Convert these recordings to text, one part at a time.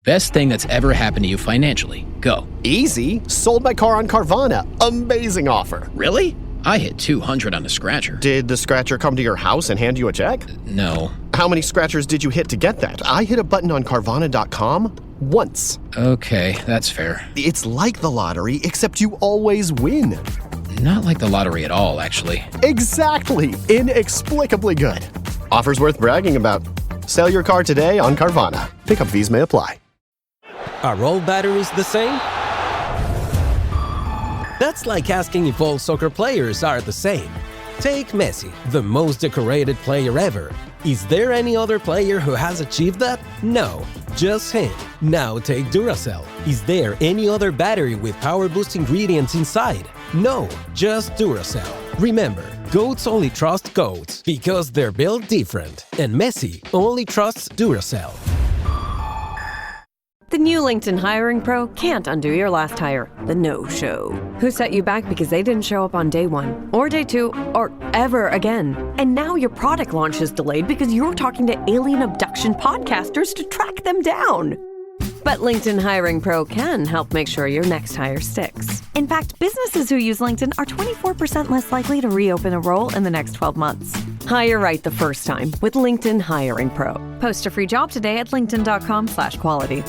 Best thing that's ever happened to you financially. Go. Easy. Sold my car on Carvana. Amazing offer. Really? I hit 200 on a scratcher. Did the scratcher come to your house and hand you a check? No. How many scratchers did you hit to get that? I hit a button on Carvana.com once. Okay, that's fair. It's like the lottery, except you always win. Not like the lottery at all, actually. Exactly. Inexplicably good. Offers worth bragging about. Sell your car today on Carvana. Pickup fees may apply. Are all batteries the same? That's like asking if all soccer players are the same. Take Messi, the most decorated player ever. Is there any other player who has achieved that? No, just him. Now take Duracell. Is there any other battery with power boost ingredients inside? No, just Duracell. Remember, goats only trust goats because they're built different. And Messi only trusts Duracell. The new LinkedIn Hiring Pro can't undo your last hire, the no-show. Who set you back because they didn't show up on day one, or day two, or ever again. And now your product launch is delayed because you're talking to alien abduction podcasters to track them down. But LinkedIn Hiring Pro can help make sure your next hire sticks. In fact, businesses who use LinkedIn are 24% less likely to reopen a role in the next 12 months. Hire right the first time with LinkedIn Hiring Pro. Post a free job today at linkedin.com/quality.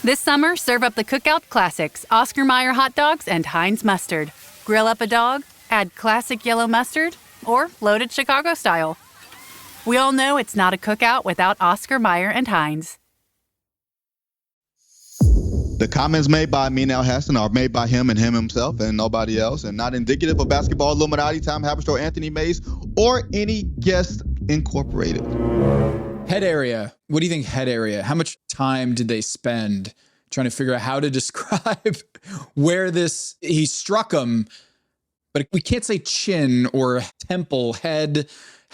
This summer, serve up the Cookout Classics, Oscar Mayer hot dogs and Heinz mustard. Grill up a dog, add classic yellow mustard, or loaded Chicago style. We all know it's not a cookout without Oscar Mayer and Heinz. The comments made by Amin Elhassan are made by him and him himself and nobody else, and not indicative of Basketball Illuminati, Tom Haberstroh, Anthony Mays, or any guest incorporated. Head area. What do you think head area? How much time did they spend trying to figure out how to describe where he struck him, but we can't say chin or temple, head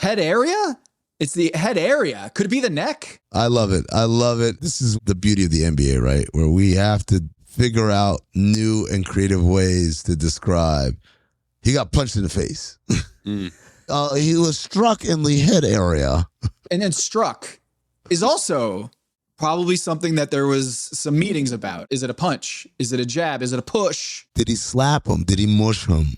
area? It's the head area. Could it be the neck? I love it. I love it. This is the beauty of the NBA, right? Where we have to figure out new and creative ways to describe. He got punched in the face. He was struck in the head area. And then struck is also probably something that there was some meetings about. Is it a punch? Is it a jab? Is it a push? Did he slap him? Did he mush him?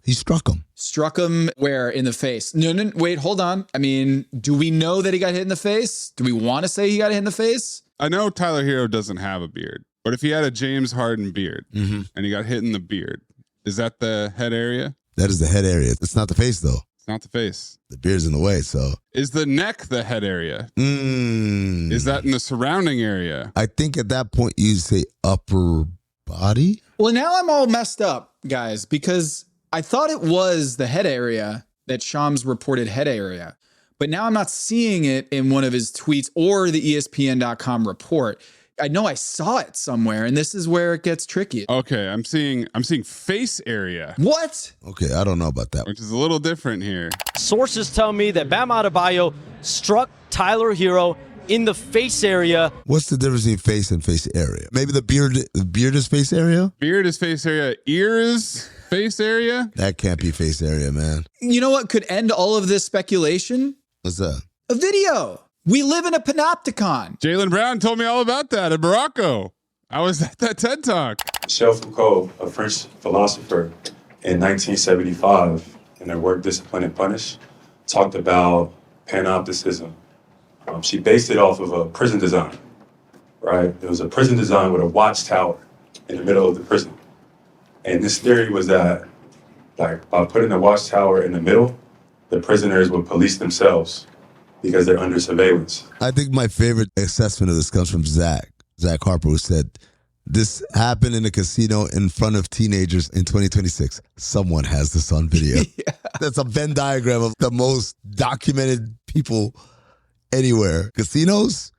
He struck him. Struck him where? In the face? No, wait, hold on. I mean, do we know that he got hit in the face? Do we want to say he got hit in the face? I know Tyler Hero doesn't have a beard, but if he had a James Harden beard and he got hit in the beard, is that the head area? That is the head area. It's not the face, though. It's not the face. The beard's in the way, so. Is the neck the head area? Is that in the surrounding area? I think at that point you say upper body. Well, now I'm all messed up, guys, because I thought it was the head area that Shams reported head area, but now I'm not seeing it in one of his tweets or the ESPN.com report. I know I saw it somewhere, and this is where it gets tricky. Okay, I'm seeing face area. What? Okay, I don't know about that. Which is a little different here. Sources tell me that Bam Adebayo struck Tyler Hero in the face area. What's the difference between face and face area? Maybe the beard is face area? Beard is face area. Ears, face area? That can't be face area, man. You know what could end all of this speculation? What's that? A video. We live in a panopticon. Jaylen Brown told me all about that in Morocco. I was at that TED Talk. Michel Foucault, a French philosopher in 1975, in her work Discipline and Punish, talked about panopticism. She based it off of a prison design, right? It was a prison design with a watchtower in the middle of the prison. And this theory was that, like, by putting the watchtower in the middle, the prisoners would police themselves because they're under surveillance. I think my favorite assessment of this comes from Zach Harper, who said, this happened in a casino in front of teenagers in 2026. Someone has this on video. Yeah. That's a Venn diagram of the most documented people anywhere. Casinos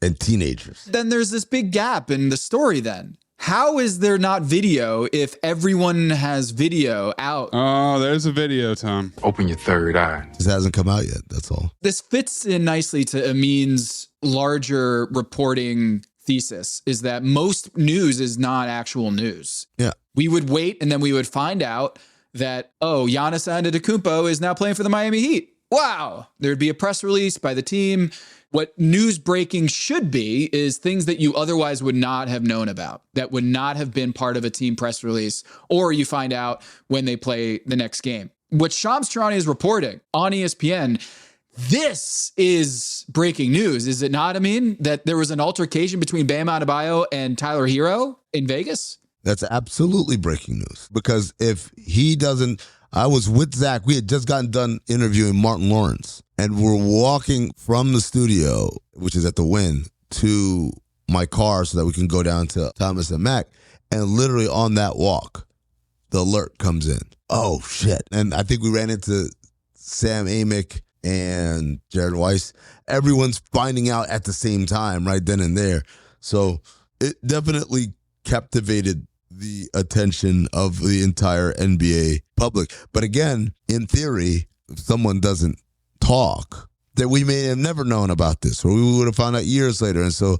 and teenagers. Then there's this big gap in the story then. How is there not video if everyone has video out? Oh, there's a video, Tom. Open your third eye. This hasn't come out yet, that's all. This fits in nicely to Amin's larger reporting thesis, is that most news is not actual news. Yeah. We would wait and then we would find out that, Giannis Antetokounmpo is now playing for the Miami Heat. wow, there'd be a press release by the team. What news breaking should be is things that you otherwise would not have known about, that would not have been part of a team press release, or you find out when they play the next game. What Shams Charania is reporting on ESPN, this is breaking news, is it not, Amin? That there was an altercation between Bam Adebayo and Tyler Hero in Vegas? That's absolutely breaking news. Because if he doesn't, I was with Zach. We had just gotten done interviewing Martin Lawrence. And we're walking from the studio, which is at the Wynn, to my car so that we can go down to Thomas and Mack. And literally on that walk, the alert comes in. Oh, shit. And I think we ran into Sam Amick and Jared Weiss. Everyone's finding out at the same time, right then and there. So it definitely captivated the attention of the entire NBA public. But again, in theory, if someone doesn't talk, that we may have never known about this, or we would have found out years later. And so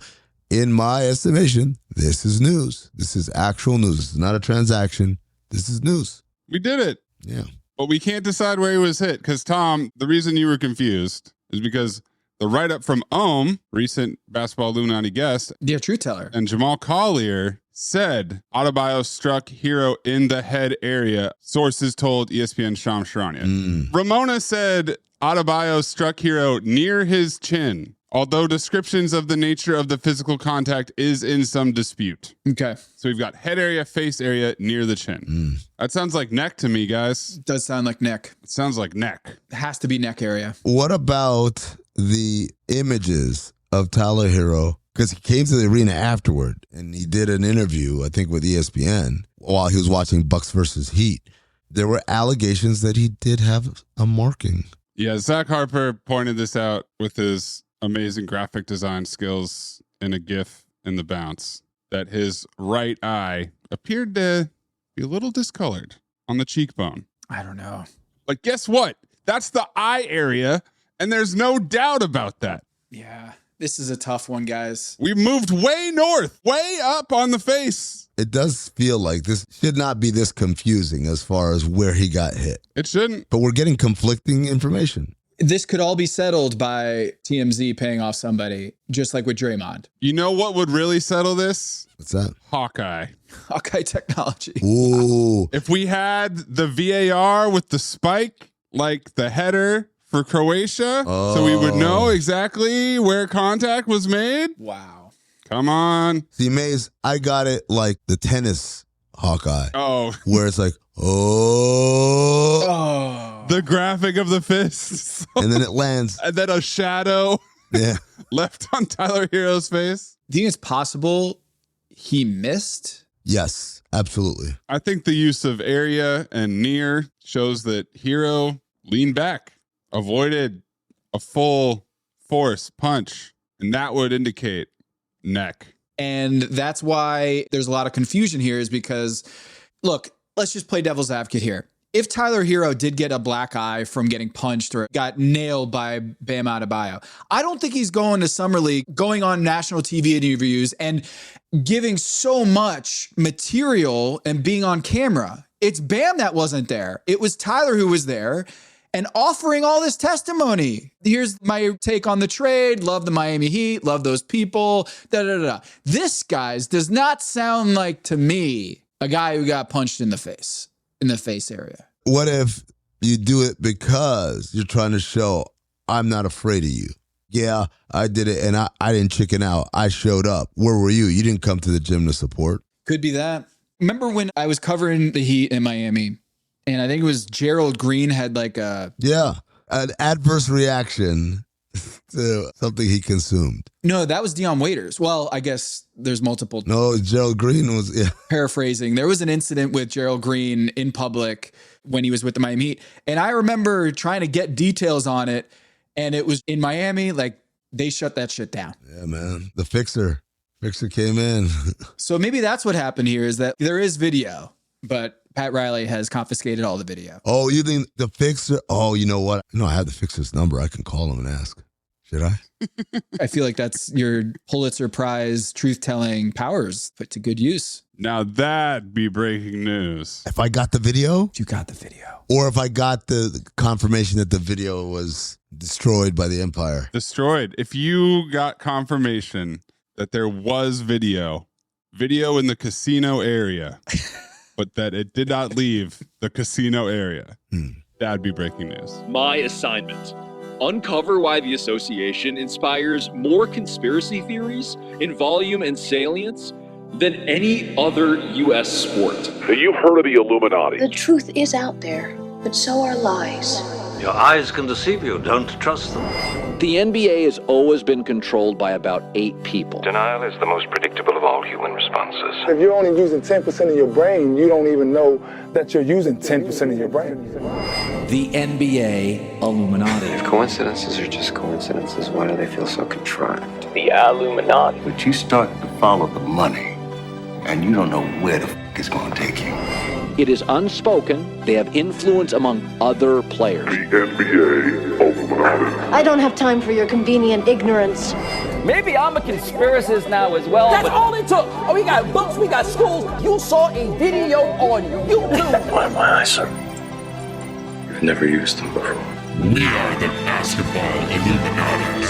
in my estimation, this is news. This is actual news. This is not a transaction. This is news. We did it. Yeah. But we can't decide where he was hit because, Tom, the reason you were confused is because the write-up from Ohm, recent Basketball Illuminati guest, yeah, Truth Teller, and Jamal Collier said Adebayo struck Hero in the head area. Sources told ESPN Shams Charania. Ramona said Adebayo struck Hero near his chin, although descriptions of the nature of the physical contact is in some dispute. Okay. So we've got head area, face area, near the chin. That sounds like neck to me, guys. It does sound like neck. It sounds like neck. It has to be neck area. What about the images of Tyler Hero? Because he came to the arena afterward and he did an interview, I think, with ESPN while he was watching Bucks versus Heat. There were allegations that he did have a marking. Yeah, Zach Harper pointed this out with his amazing graphic design skills in a GIF in the bounce, that his right eye appeared to be a little discolored on the cheekbone. I don't know. But guess what? That's the eye area, and there's no doubt about that. Yeah, this is a tough one, guys. We moved way north, way up on the face. It does feel like this should not be this confusing as far as where he got hit. It shouldn't. But we're getting conflicting information. This could all be settled by TMZ paying off somebody, just like with Draymond. You know what would really settle this? What's that? Hawkeye. Hawkeye technology. Ooh. If we had the VAR with the spike, like the header for Croatia, so we would know exactly where contact was made. Wow. Come on. See, Maze, I got it like the tennis Hawkeye. Oh. Where it's like, the graphic of the fist. And then it lands. And then a shadow left on Tyler Hero's face. Do you think it's possible he missed? Yes, absolutely. I think the use of area and near shows that Hero leaned back, avoided a full force punch, and that would indicate neck. And that's why there's a lot of confusion here, is because, look, let's just play devil's advocate here. If Tyler Hero did get a black eye from getting punched or got nailed by Bam Adebayo, I don't think he's going to Summer League, going on national TV interviews and giving so much material and being on camera. It's Bam that wasn't there. It was Tyler who was there and offering all this testimony. Here's my take on the trade. Love the Miami Heat. Love those people. This, guys, does not sound like, to me, a guy who got punched in the face area. What if you do it because you're trying to show, I'm not afraid of you? Yeah, I did it, and I didn't chicken out. I showed up. Where were you? You didn't come to the gym to support. Could be that. Remember when I was covering the Heat in Miami, and I think it was Gerald Green had like a... Yeah, an adverse reaction to something he consumed. No, that was Dion Waiters. Well, I guess there's multiple. No, Gerald Green was, Paraphrasing. There was an incident with Gerald Green in public when he was with the Miami Heat. And I remember trying to get details on it. And it was in Miami, like they shut that shit down. Yeah, man. The Fixer came in. So maybe that's what happened here, is that there is video, but Pat Riley has confiscated all the video. Oh, you think the Fixer? Oh, you know what? No, I have the Fixer's number. I can call him and ask. Should I? I feel like that's your Pulitzer Prize truth-telling powers put to good use. Now that'd be breaking news. If I got the video? You got the video. Or if I got the confirmation that the video was destroyed by the Empire. Destroyed. If you got confirmation that there was video in the casino area, but that it did not leave the casino area, that'd be breaking news. My assignment. Uncover why the association inspires more conspiracy theories in volume and salience than any other U.S. sport. You've heard of the Illuminati. The truth is out there, but so are lies. Your eyes can deceive you. Don't trust them. The NBA has always been controlled by about 8 people. Denial is the most predictable of all human responses. If you're only using 10% of your brain, you don't even know that you're using 10% of your brain. The NBA Illuminati. If coincidences are just coincidences, why do they feel so contrived? The Illuminati. But you start to follow the money, and you don't know where the f*** it's going to take you. It is unspoken. They have influence among other players. The NBA Illuminati. I don't have time for your convenient ignorance. Maybe I'm a conspiracist now as well. That's all it took. Oh, we got books, we got schools. You saw a video on YouTube. My eyes, sir. I've never used them before. We are the Basketball Illuminati.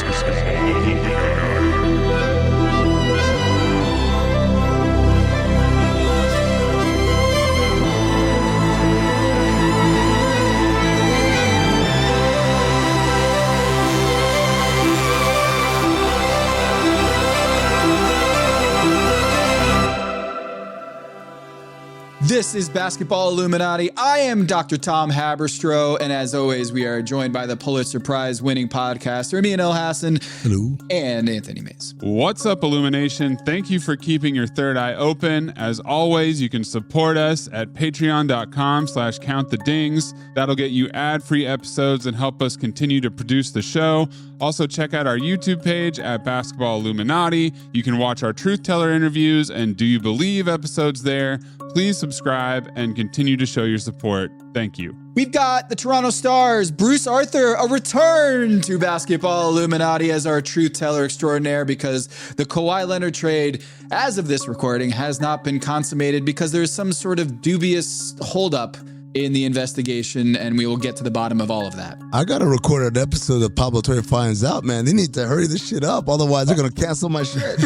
This is Basketball Illuminati. I am Dr. Tom Haberstroh, and as always, we are joined by the Pulitzer Prize winning podcaster, Amin Elhassan. Hello. And Anthony Mays. What's up, Illumination? Thank you for keeping your third eye open. As always, you can support us at patreon.com/countthedings. That'll get you ad-free episodes and help us continue to produce the show. Also, check out our YouTube page at Basketball Illuminati. You can watch our Truth Teller interviews and Do You Believe episodes there. Please subscribe and continue to show your support. Thank you. We've got the Toronto Stars, Bruce Arthur, a return to Basketball Illuminati as our truth teller extraordinaire because the Kawhi Leonard trade, as of this recording, has not been consummated because there's some sort of dubious holdup in the investigation, and we will get to the bottom of all of that. I got to record an episode of Pablo Torre Finds Out, man. They need to hurry this shit up. Otherwise, they're going to cancel my shit.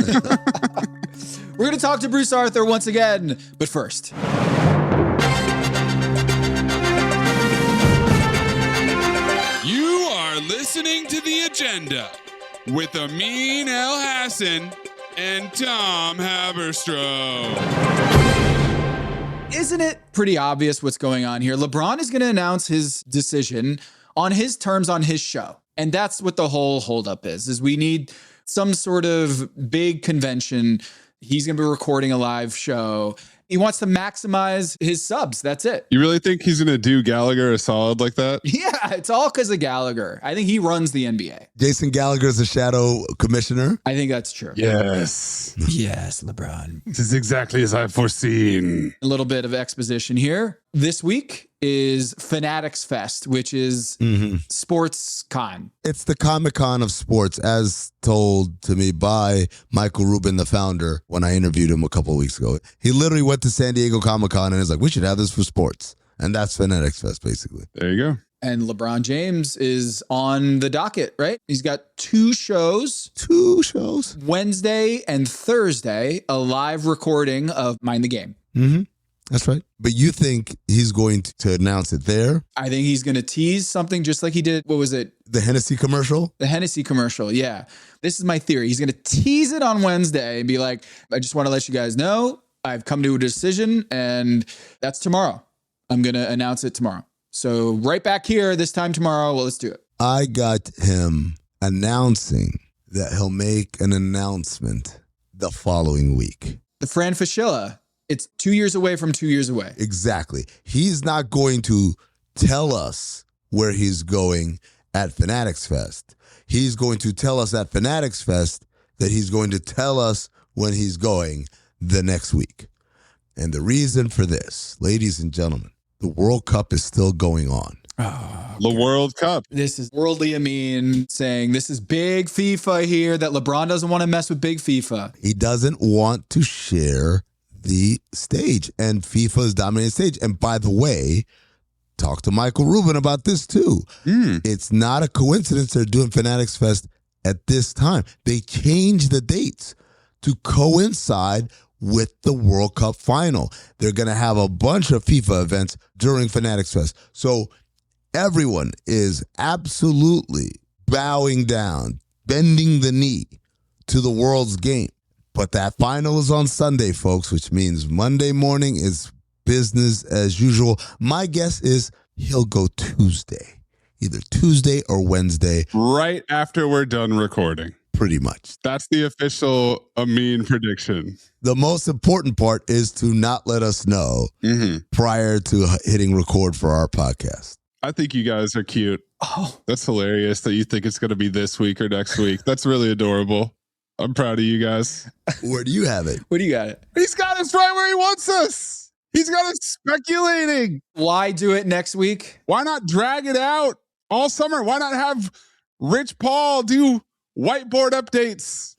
We're going to talk to Bruce Arthur once again, but first. You are listening to The Agenda with Amin Elhassan and Tom Haberstroh. Isn't it pretty obvious what's going on here? LeBron is going to announce his decision on his terms on his show. And that's what the whole holdup is we need some sort of big convention. He's going to be recording a live show. He wants to maximize his subs. That's it. You really think he's going to do Gallagher a solid like that? Yeah, it's all because of Gallagher. I think he runs the NBA. Jason Gallagher's a shadow commissioner? I think that's true. Yes. Yes, LeBron. This is exactly as I've foreseen. A little bit of exposition here. This week is Fanatics Fest, which is sports con. It's the Comic-Con of sports, as told to me by Michael Rubin, the founder, when I interviewed him a couple of weeks ago. He literally went to San Diego Comic-Con and is like, we should have this for sports. And that's Fanatics Fest, basically. There you go. And LeBron James is on the docket, right? He's got 2 shows. 2 shows. Wednesday and Thursday, a live recording of Mind the Game. Mm-hmm. That's right. But you think he's going to announce it there? I think he's going to tease something just like he did. What was it? The Hennessy commercial? The Hennessy commercial, yeah. This is my theory. He's going to tease it on Wednesday and be like, I just want to let you guys know I've come to a decision and that's tomorrow. I'm going to announce it tomorrow. So right back here this time tomorrow. Well, let's do it. I got him announcing that he'll make an announcement the following week. The Fran Fraschilla. It's 2 years away from 2 years away. Exactly. He's not going to tell us where he's going at Fanatics Fest. He's going to tell us at Fanatics Fest that he's going to tell us when he's going the next week. And the reason for this, ladies and gentlemen, the World Cup is still going on. The World Cup. This is worldly Amin saying this is big FIFA here, that LeBron doesn't want to mess with big FIFA. He doesn't want to share the stage, and FIFA is dominating the stage. And by the way, talk to Michael Rubin about this too. It's not a coincidence they're doing Fanatics Fest at this time. They changed the dates to coincide with the World Cup final. They're going to have a bunch of FIFA events during Fanatics Fest. So everyone is absolutely bowing down, bending the knee to the world's game. But that final is on Sunday, folks, which means Monday morning is business as usual. My guess is he'll go Tuesday, either Tuesday or Wednesday. Right after we're done recording. Pretty much. That's the official Amin prediction. The most important part is to not let us know prior to hitting record for our podcast. I think you guys are cute. Oh, that's hilarious that you think it's going to be this week or next week. That's really adorable. I'm proud of you guys. Where do you have it? Where do you got it? He's got us right where he wants us. He's got us speculating. Why do it next week? Why not drag it out all summer? Why not have Rich Paul do whiteboard updates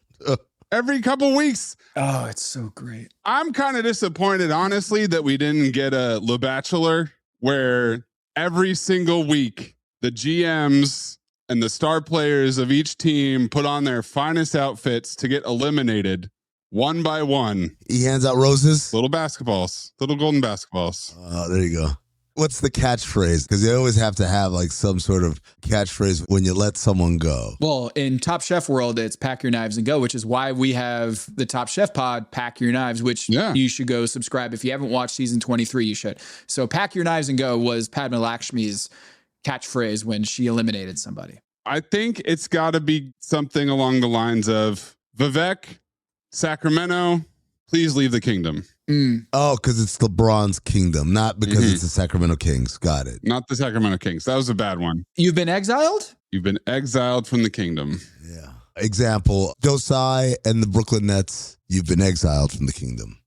every couple weeks? Oh, it's so great. I'm kind of disappointed, honestly, that we didn't get a Le Bachelor where every single week the GMs and the star players of each team put on their finest outfits to get eliminated one by one. He hands out roses? Little basketballs. Little golden basketballs. Oh, there you go. What's the catchphrase? Because you always have to have like some sort of catchphrase when you let someone go. Well, in Top Chef world, it's pack your knives and go, which is why we have the Top Chef pod, Pack Your Knives, which you should go subscribe. If you haven't watched season 23, you should. So pack your knives and go was Padma Lakshmi's catchphrase when she eliminated somebody. I think it's got to be something along the lines of Vivek, Sacramento, please leave the kingdom. Oh, because it's LeBron's kingdom, not because it's the Sacramento Kings. Got it. Not the Sacramento Kings. That was a bad one. You've been exiled? You've been exiled from the kingdom. Yeah. Example, Dosai and the Brooklyn Nets, you've been exiled from the kingdom.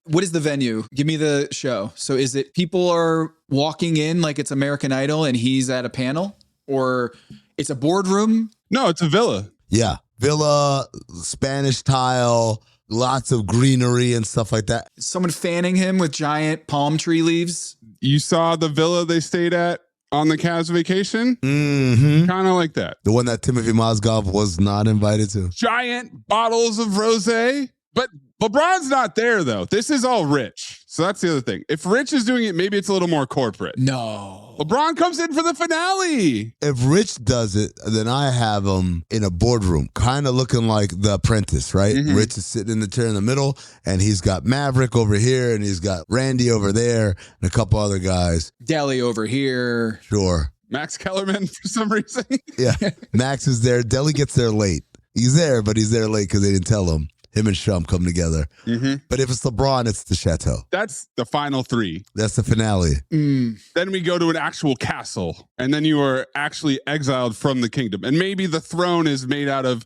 What is the venue? Give me the show. So is it people are walking in like it's American Idol and he's at a panel? Or it's a boardroom? No, it's a villa. Yeah. Villa, Spanish tile, lots of greenery and stuff like that. Someone fanning him with giant palm tree leaves. You saw the villa they stayed at on the Cavs vacation? Kind of like that. The one that Timothy Mozgov was not invited to. Giant bottles of rosé. But LeBron's not there, though. This is all Rich. So that's the other thing. If Rich is doing it, maybe it's a little more corporate. No. LeBron comes in for the finale. If Rich does it, then I have him in a boardroom, kind of looking like The Apprentice, right? Rich is sitting in the chair in the middle, and he's got Maverick over here, and he's got Randy over there, and a couple other guys. Deli over here. Sure. Max Kellerman, for some reason. Yeah. Max is there. Deli gets there late. He's there, but he's there late because they didn't tell him. Him and Shum come together. But if it's LeBron, it's the chateau. That's the final three. That's the finale. Then we go to an actual castle, and then you are actually exiled from the kingdom. And maybe the throne is made out of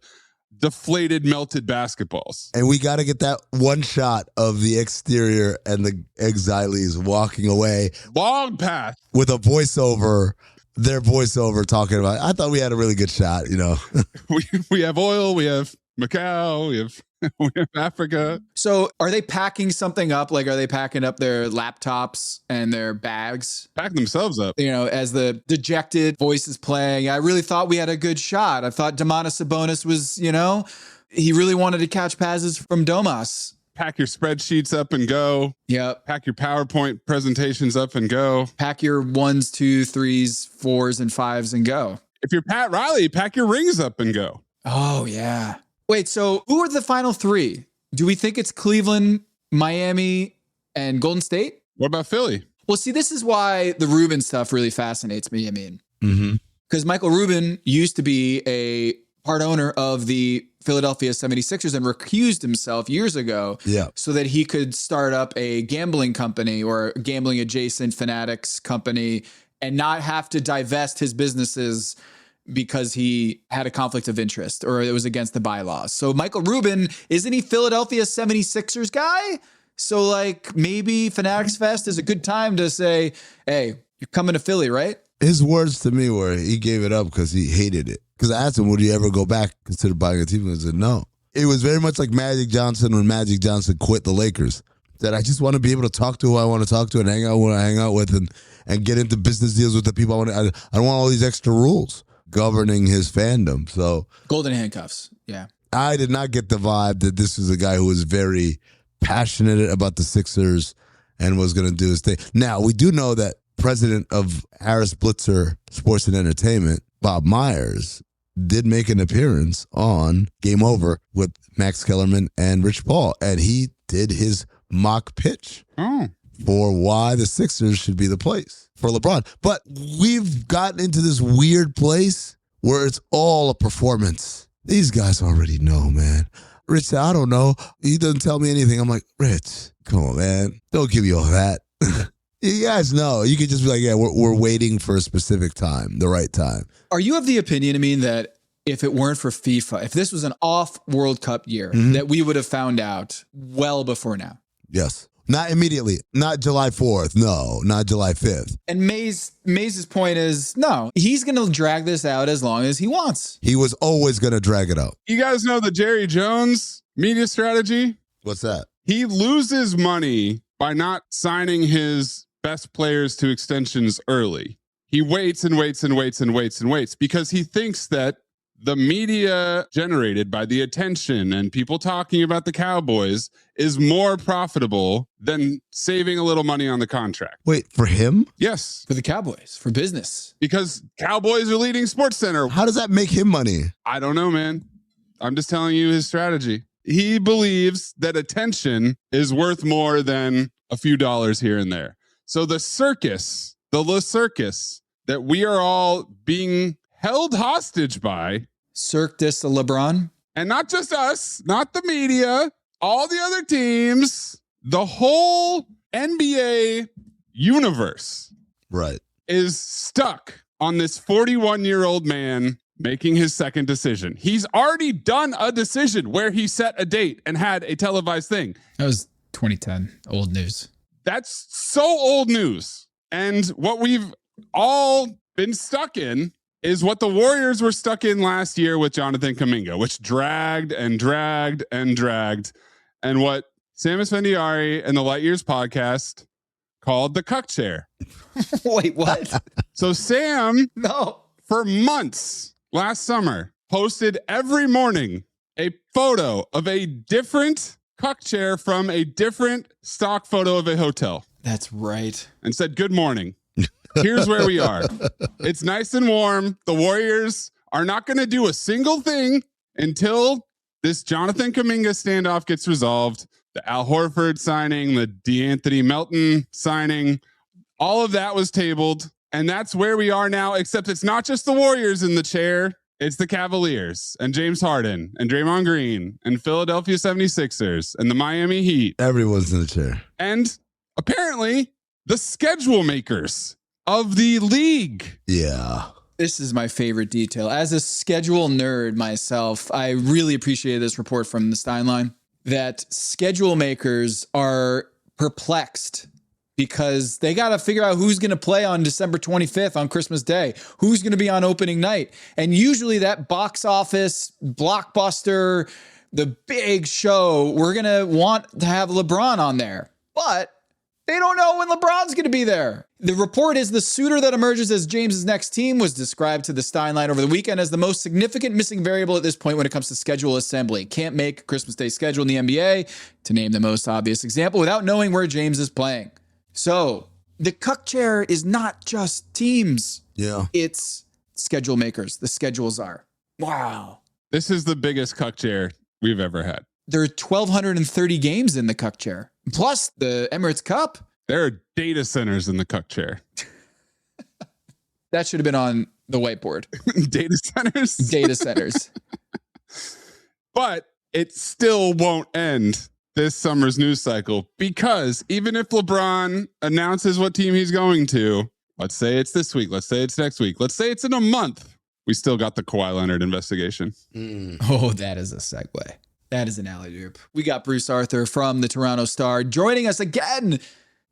deflated, melted basketballs. And we got to get that one shot of the exterior and the exilees walking away. Long path. With a voiceover, their voiceover talking about, I thought we had a really good shot, you know. we have oil, we have Macau, we have Africa. So are they packing something up? Like, are they packing up their laptops and their bags? Pack themselves up. You know, as the dejected voice is playing, I really thought we had a good shot. I thought Domantas Sabonis was, you know, he really wanted to catch passes from Domas. Pack your spreadsheets up and go. Yep. Pack your PowerPoint presentations up and go. Pack your 1s, 2s, 3s, 4s, and 5s and go. If you're Pat Riley, pack your rings up and go. Oh, yeah. Wait, so who are the final three? Do we think it's Cleveland, Miami, and Golden State? What about Philly? Well, see, this is why the Rubin stuff really fascinates me, I mean. Because Michael Rubin used to be a part owner of the Philadelphia 76ers and recused himself years ago so that he could start up a gambling company or gambling adjacent Fanatics company and not have to divest his businesses because he had a conflict of interest or it was against the bylaws. So Michael Rubin, isn't he Philadelphia 76ers guy? So like maybe Fanatics Fest is a good time to say, hey, you're coming to Philly, right? His words to me were he gave it up because he hated it. Because I asked him, would you ever go back, consider buying a team? And he said, no. It was very much like Magic Johnson when Magic Johnson quit the Lakers. That I just want to be able to talk to who I want to talk to and hang out when I hang out with and get into business deals with the people I want to. I don't want all these extra rules governing his fandom. So golden handcuffs. Yeah. I did not get the vibe that this was a guy who was very passionate about the Sixers and was going to do his thing. Now, we do know that president of Harris Blitzer Sports and Entertainment, Bob Myers, did make an appearance on Game Over with Max Kellerman and Rich Paul, and he did his mock pitch for why the Sixers should be the place for LeBron. But we've gotten into this weird place where it's all a performance. These guys already know, man. Rich said, I don't know. He doesn't tell me anything. I'm like, Rich, come on, man. Don't give me all that. You guys know. You could just be like, yeah, we're waiting for a specific time, the right time. Are you of the opinion, I mean, that if it weren't for FIFA, if this was an off World Cup year, that we would have found out well before now? Yes. Not immediately. Not July 4th. No, not July 5th. And Maze's point is, no, he's going to drag this out as long as he wants. He was always going to drag it out. You guys know the Jerry Jones media strategy? What's that? He loses money by not signing his best players to extensions early. He waits and waits and waits and waits and waits because he thinks that the media generated by the attention and people talking about the Cowboys is more profitable than saving a little money on the contract. Wait, for him? Yes. For the Cowboys, for business. Because Cowboys are leading Sports Center. How does that make him money? I don't know, man. I'm just telling you his strategy. He believes that attention is worth more than a few dollars here and there. So the circus, that we are all being held hostage by. Cirque du LeBron. And not just us, not the media, all the other teams, the whole NBA universe. Right. Is stuck on this 41-year-old man making his second decision. He's already done a decision where he set a date and had a televised thing. That was 2010. Old news. That's so old news. And what we've all been stuck in is what the Warriors were stuck in last year with Jonathan Kuminga, which dragged and dragged and dragged. And what Sam Esfandiari and the Light Years podcast called the Cuck Chair. Wait, what? So Sam, no, for months last summer, posted every morning a photo of a different Cuck Chair from a different stock photo of a hotel. That's right. And said, good morning. Here's where we are. It's nice and warm. The Warriors are not going to do a single thing until this Jonathan Kuminga standoff gets resolved. The Al Horford signing, the DeAnthony Melton signing, all of that was tabled. And that's where we are now, except it's not just the Warriors in the chair. It's the Cavaliers and James Harden and Draymond Green and Philadelphia 76ers and the Miami Heat. Everyone's in the chair. And apparently the schedule makers of the league. Yeah. This is my favorite detail. As a schedule nerd myself, I really appreciated this report from the Steinline that schedule makers are perplexed because they got to figure out who's going to play on December 25th on Christmas Day, who's going to be on opening night. And usually that box office blockbuster, the big show, we're going to want to have LeBron on there. But they don't know when LeBron's going to be there. The report is the suitor that emerges as James's next team was described to the Steinline over the weekend as the most significant missing variable at this point when it comes to schedule assembly. Can't make a Christmas Day schedule in the NBA, to name the most obvious example, without knowing where James is playing. So the Cuck Chair is not just teams. Yeah. It's schedule makers. The schedules are. Wow. This is the biggest Cuck Chair we've ever had. There are 1,230 games in the Cuck Chair. Plus the Emirates Cup. There are data centers in the Cuck Chair. That should have been on the whiteboard. Data centers? Data centers. But it still won't end this summer's news cycle because even if LeBron announces what team he's going to, let's say it's this week, let's say it's next week, let's say it's in a month, we still got the Kawhi Leonard investigation. Oh, that is a segue. That is an alley-oop. We got Bruce Arthur from the Toronto Star joining us again.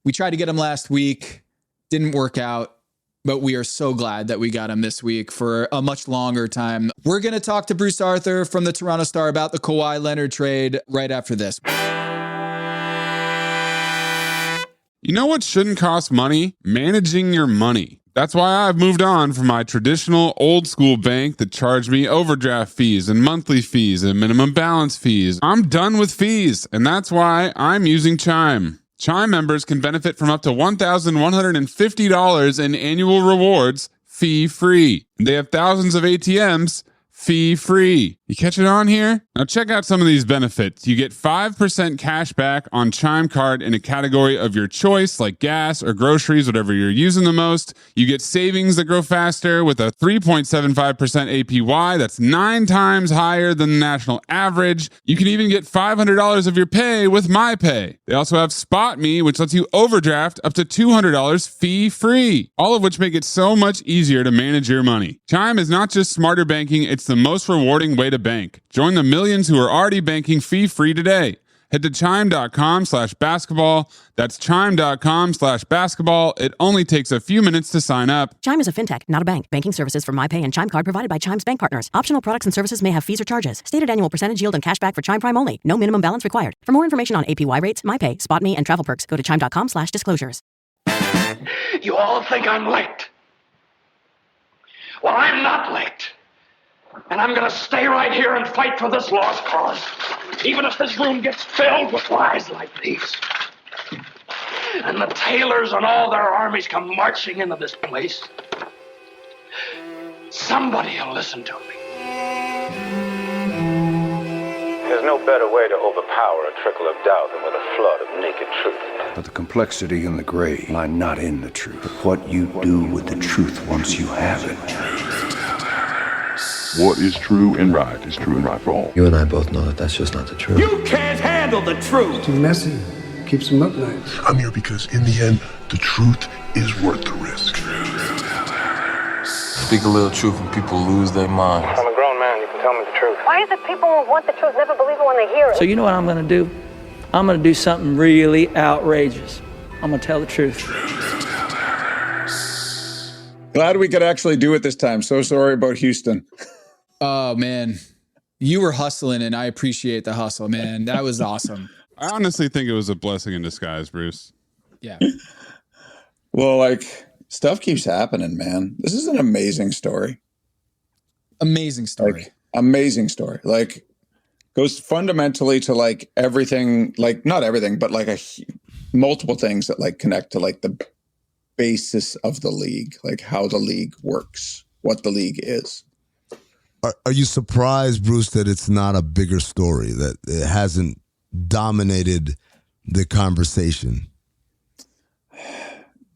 We tried to get him last week. Didn't work out. but we are so glad that we got him this week for a much longer time. We're going to talk to Bruce Arthur from the Toronto Star about the Kawhi Leonard trade right after this. You know what shouldn't cost money? Managing your money. That's why I've moved on from my traditional old school bank that charged me overdraft fees and monthly fees and minimum balance fees. I'm done with fees, and that's why I'm using Chime. Chime members can benefit from up to $1,150 in annual rewards fee-free. They have thousands of ATMs fee-free. You catch it on here? Now check out some of these benefits. You get 5% cash back on Chime Card in a category of your choice, like gas or groceries, whatever you're using the most. You get savings that grow faster with a 3.75% APY. That's 9 times higher than the national average. You can even get $500 of your pay with MyPay. They also have Spot Me, which lets you overdraft up to $200 fee-free. All of which make it so much easier to manage your money. Chime is not just smarter banking, it's the most rewarding way to bank. Join the millions who are already banking fee-free today. Head to chime.com/basketball. That's chime.com/basketball. It only takes a few minutes to sign up. Chime is a fintech, not a bank. Banking services from MyPay and Chime Card provided by Chime's bank partners. Optional products and services may have fees or charges. Stated annual percentage yield and cashback for Chime Prime only. No minimum balance required. For more information on APY rates, MyPay, Spot Me, and travel perks, go to chime.com/disclosures. You all think I'm late. Well, I'm not late. And I'm going to stay right here and fight for this lost cause, even if this room gets filled with lies like these. And the Taylors and all their armies come marching into this place. Somebody will listen to me. There's no better way to overpower a trickle of doubt than with a flood of naked truth. But the complexity and the gray lie not in the truth, but what you do with the truth once you have it. What is true and right is true and right for all. You and I both know that that's just not the truth. You can't handle the truth! Too messy. Keeps them up nights. I'm here because in the end, the truth is worth the risk. Speak a little truth and people lose their minds. I'm a grown man, you can tell me the truth. Why is it people who want the truth never believe it when they hear it? So you know what I'm going to do? I'm going to do something really outrageous. I'm going to tell the truth. Glad we could actually do it this time. So sorry about Houston. Oh, man. You were hustling, and I appreciate the hustle, man. That was awesome. I honestly think it was a blessing in disguise, Bruce. Yeah. Well, like, stuff keeps happening, man. This is an amazing story. Amazing story. Like, amazing story. Like, goes fundamentally to, like, everything, like, not everything, but, like, multiple things that, like, connect to, like, the basis of the league, like, how the league works, what the league is. Are you surprised, Bruce, that it's not a bigger story, that it hasn't dominated the conversation?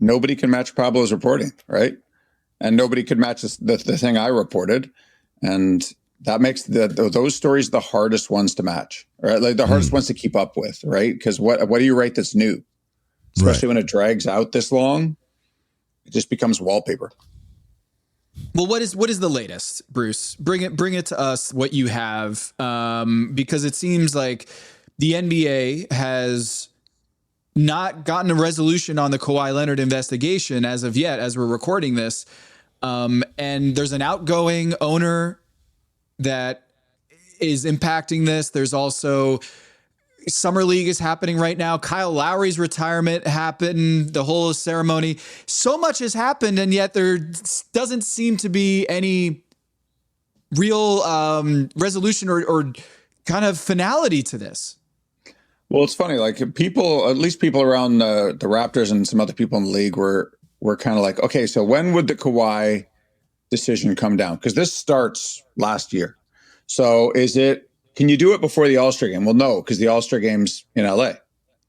Nobody can match Pablo's reporting, right? And nobody could match the thing I reported. And that makes those stories the hardest ones to match, right? Like the hardest ones to keep up with, right? Because what do you write that's new? Especially when it drags out this long, it just becomes wallpaper. Well, what is the latest, Bruce? Bring it to us, what you have, because it seems like the NBA has not gotten a resolution on the Kawhi Leonard investigation as of yet, as we're recording this. And there's an outgoing owner that is impacting this. There's also Summer League is happening right now. Kyle Lowry's retirement happened, the whole ceremony. So much has happened, and yet there doesn't seem to be any real resolution or kind of finality to this. Well, it's funny. Like people, at least people around the Raptors and some other people in the league were kind of like, okay, so when would the Kawhi decision come down? Because this starts last year. So can you do it before the All-Star game? Well, no, because the All-Star game's in LA,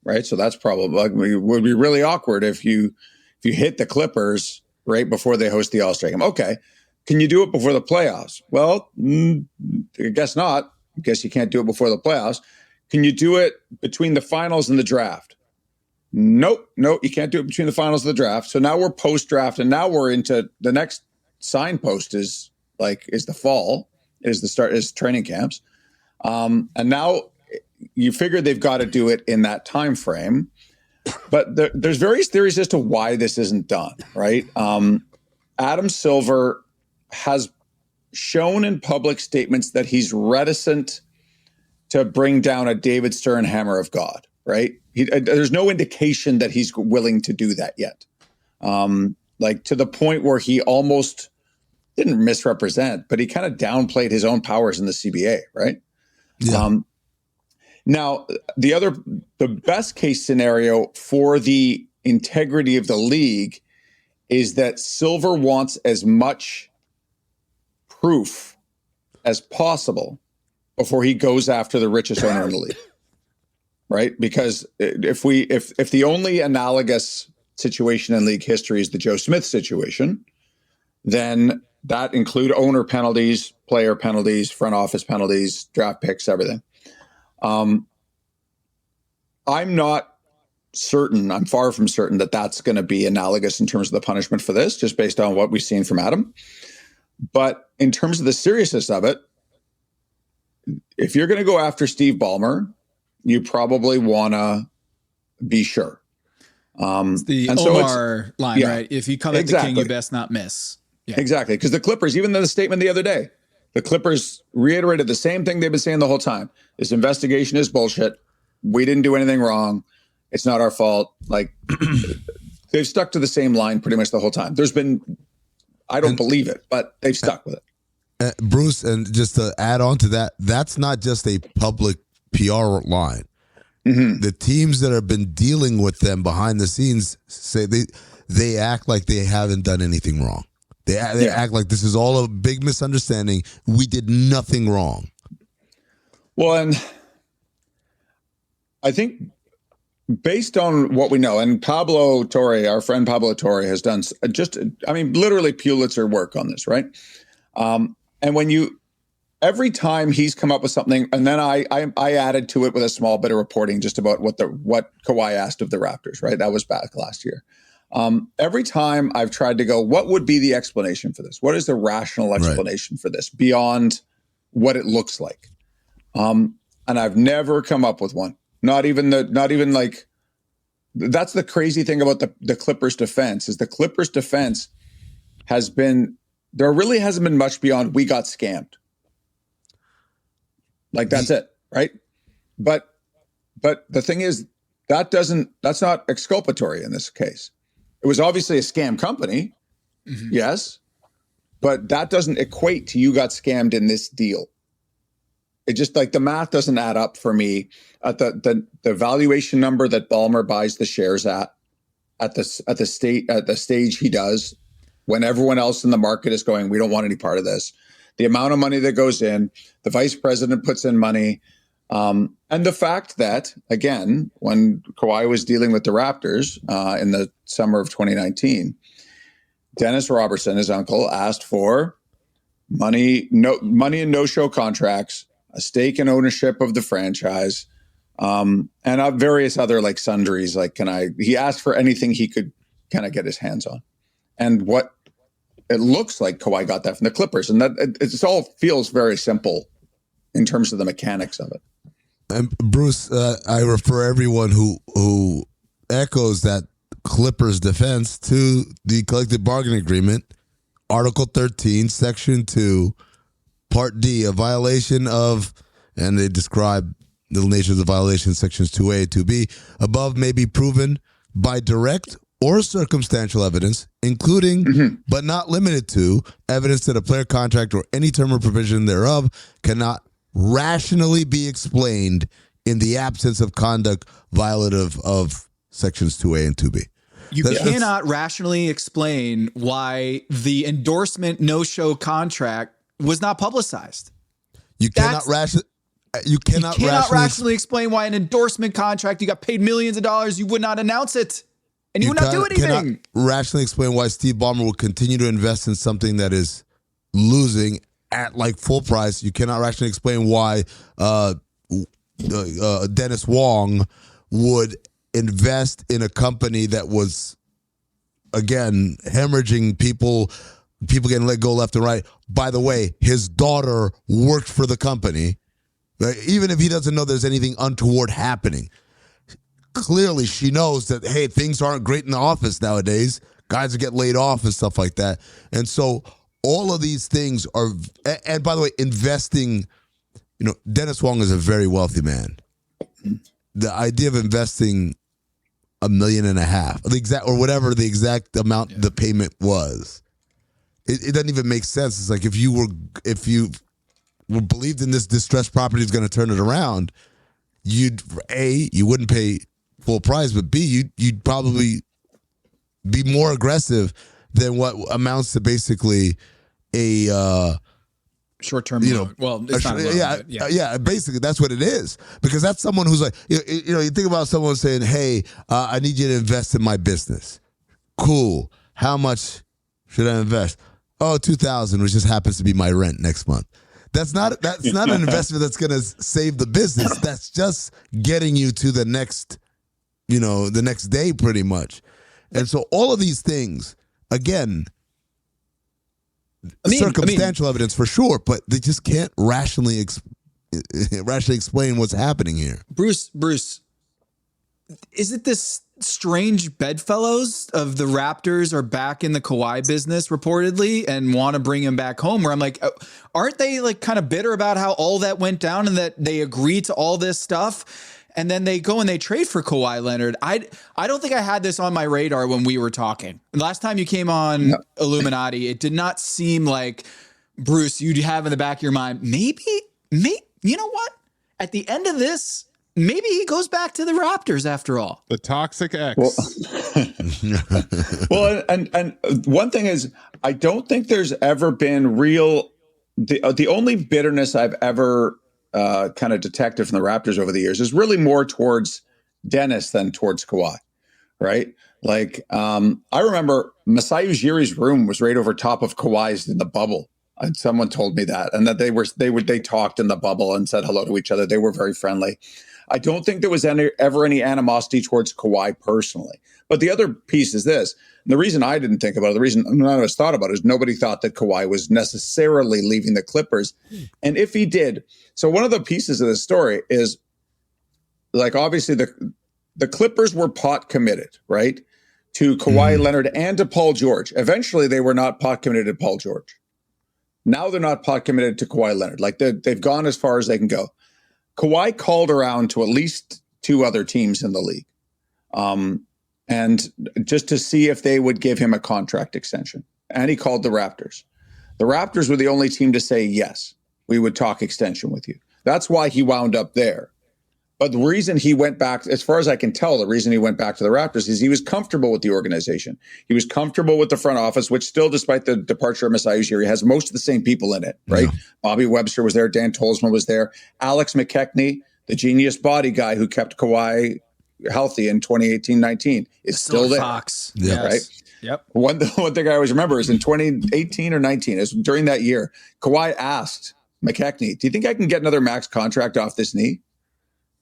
right? So that's probably it would be really awkward if you hit the Clippers right before they host the All-Star game. Okay. Can you do it before the playoffs? Well, I guess not. I guess you can't do it before the playoffs. Can you do it between the finals and the draft? Nope, you can't do it between the finals and the draft. So now we're post-draft, and now we're into the next signpost is the fall, is training camps. And now you figure they've got to do it in that time frame. But there's various theories as to why this isn't done, right? Adam Silver has shown in public statements that he's reticent to bring down a David Stern hammer of God, right? There's no indication that he's willing to do that yet. Like to the point where he almost didn't misrepresent, but he kind of downplayed his own powers in the CBA, right? Yeah. Now, the best case scenario for the integrity of the league is that Silver wants as much proof as possible before he goes after the richest owner in the league, right? Because if the only analogous situation in league history is the Joe Smith situation, then that include owner penalties, player penalties, front office penalties, draft picks, everything. I'm not certain, I'm far from certain that that's going to be analogous in terms of the punishment for this, just based on what we've seen from Adam. But in terms of the seriousness of it, if you're going to go after Steve Ballmer, you probably want to be sure. It's the Omar line, right? If you come at the king, you best not miss. Yeah. Exactly. Because the Clippers, even in the statement the other day, the Clippers reiterated the same thing they've been saying the whole time. This investigation is bullshit. We didn't do anything wrong. It's not our fault. Like they've stuck to the same line pretty much the whole time. There's been, I don't believe it, but they've stuck with it. Bruce, and just to add on to that, that's not just a public PR line. Mm-hmm. The teams that have been dealing with them behind the scenes say they act like they haven't done anything wrong. They act like this is all a big misunderstanding. We did nothing wrong. Well, and I think based on what we know, and Pablo Torre, our friend Pablo Torre, has done literally Pulitzer work on this, right? And every time he's come up with something, and then I added to it with a small bit of reporting just about what Kawhi asked of the Raptors, right? That was back last year. Every time I've tried to go, what would be the explanation for this? What is the rational explanation for this beyond what it looks like? And I've never come up with one. Not even like, that's the crazy thing about the Clippers defense is the Clippers defense there really hasn't been much beyond we got scammed. Like that's it, right? But the thing is that's not exculpatory in this case. It was obviously a scam company, yes, but that doesn't equate to you got scammed in this deal. It just like the math doesn't add up for me at the valuation number that Ballmer buys the shares at the stage he does, when everyone else in the market is going, we don't want any part of this. The amount of money that goes in, the vice president puts in money. And the fact that, again, when Kawhi was dealing with the Raptors in the summer of 2019, Dennis Robertson, his uncle, asked for money and no-show contracts, a stake in ownership of the franchise, and various other like sundries. Like, he asked for anything he could kind of get his hands on. And what it looks like Kawhi got that from the Clippers. And that it all feels very simple in terms of the mechanics of it. And Bruce, I refer everyone who echoes that Clippers defense to the collective bargaining agreement, Article 13, Section 2, Part D, a violation of, and they describe the nature of the violation, Sections 2A, 2B, above may be proven by direct or circumstantial evidence, including but not limited to evidence that a player contract or any term or provision thereof cannot rationally be explained in the absence of conduct violative of Sections 2A and 2B. You cannot rationally explain why the endorsement no-show contract was not publicized. You cannot rationally explain why an endorsement contract, you got paid millions of dollars, you would not announce it. And you would not do anything. Cannot rationally explain why Steve Ballmer will continue to invest in something that is losing at like full price. You cannot rationally explain why Dennis Wong would invest in a company that was, again, hemorrhaging people getting let go left and right. By the way, his daughter worked for the company. Even if he doesn't know there's anything untoward happening, clearly she knows that, hey, things aren't great in the office nowadays guys that get laid off and stuff like that. And so all of these things are, and by the way, investing, Dennis Wong is a very wealthy man. The idea of investing $1.5 million, or whatever the exact amount the payment was, it doesn't even make sense. It's like if you were believed in this distressed property is going to turn it around, you wouldn't pay full price, but B, you'd probably be more aggressive than what amounts to basically a short-term loan. Well, it's not a loan, basically that's what it is, because that's someone who's like, you think about someone saying, hey, I need you to invest in my business. Cool. How much should I invest? Oh, $2,000, which just happens to be my rent next month. That's not an investment that's going to save the business. That's just getting you to the next day pretty much. And so all of these things, again, circumstantial evidence for sure, but they just can't rationally explain what's happening here. Bruce, is it this strange bedfellows of the Raptors are back in the Kawhi business reportedly and want to bring him back home, where I'm like, aren't they like kind of bitter about how all that went down and that they agreed to all this stuff? And then they go and they trade for Kawhi Leonard. I don't think I had this on my radar when we were talking. Last time you came on Illuminati, it did not seem like, Bruce, you'd have in the back of your mind, maybe, you know what? At the end of this, maybe he goes back to the Raptors after all. The Toxic X. Well, and one thing is, I don't think there's ever been the only bitterness I've ever kind of detected from the Raptors over the years is really more towards Dennis than towards Kawhi, right? Like, I remember Masai Ujiri's room was right over top of Kawhi's in the bubble. And someone told me that, and that they talked in the bubble and said hello to each other. They were very friendly. I don't think there was ever any animosity towards Kawhi personally. But the other piece is this. And the reason I didn't think about it, the reason none of us thought about it, is nobody thought that Kawhi was necessarily leaving the Clippers. And if he did, so one of the pieces of the story is, like, obviously the Clippers were pot committed, right, to Kawhi Leonard and to Paul George. Eventually, they were not pot committed to Paul George. Now they're not pot committed to Kawhi Leonard. Like, they've gone as far as they can go. Kawhi called around to at least 2 other teams in the league, and just to see if they would give him a contract extension. And he called the Raptors. The Raptors were the only team to say, yes, we would talk extension with you. That's why he wound up there. But the reason he went back, as far as I can tell, the reason he went back to the Raptors is he was comfortable with the organization. He was comfortable with the front office, which still, despite the departure of Masai Ujiri, has most of the same people in it, right? Yeah. Bobby Webster was there. Dan Tolzman was there. Alex McKechnie, the genius body guy who kept Kawhi healthy in 2018-19, is still there. Fox. Yes. Right? Yep. One thing I always remember is in 2018 or 19, is during that year, Kawhi asked McKechnie, do you think I can get another max contract off this knee?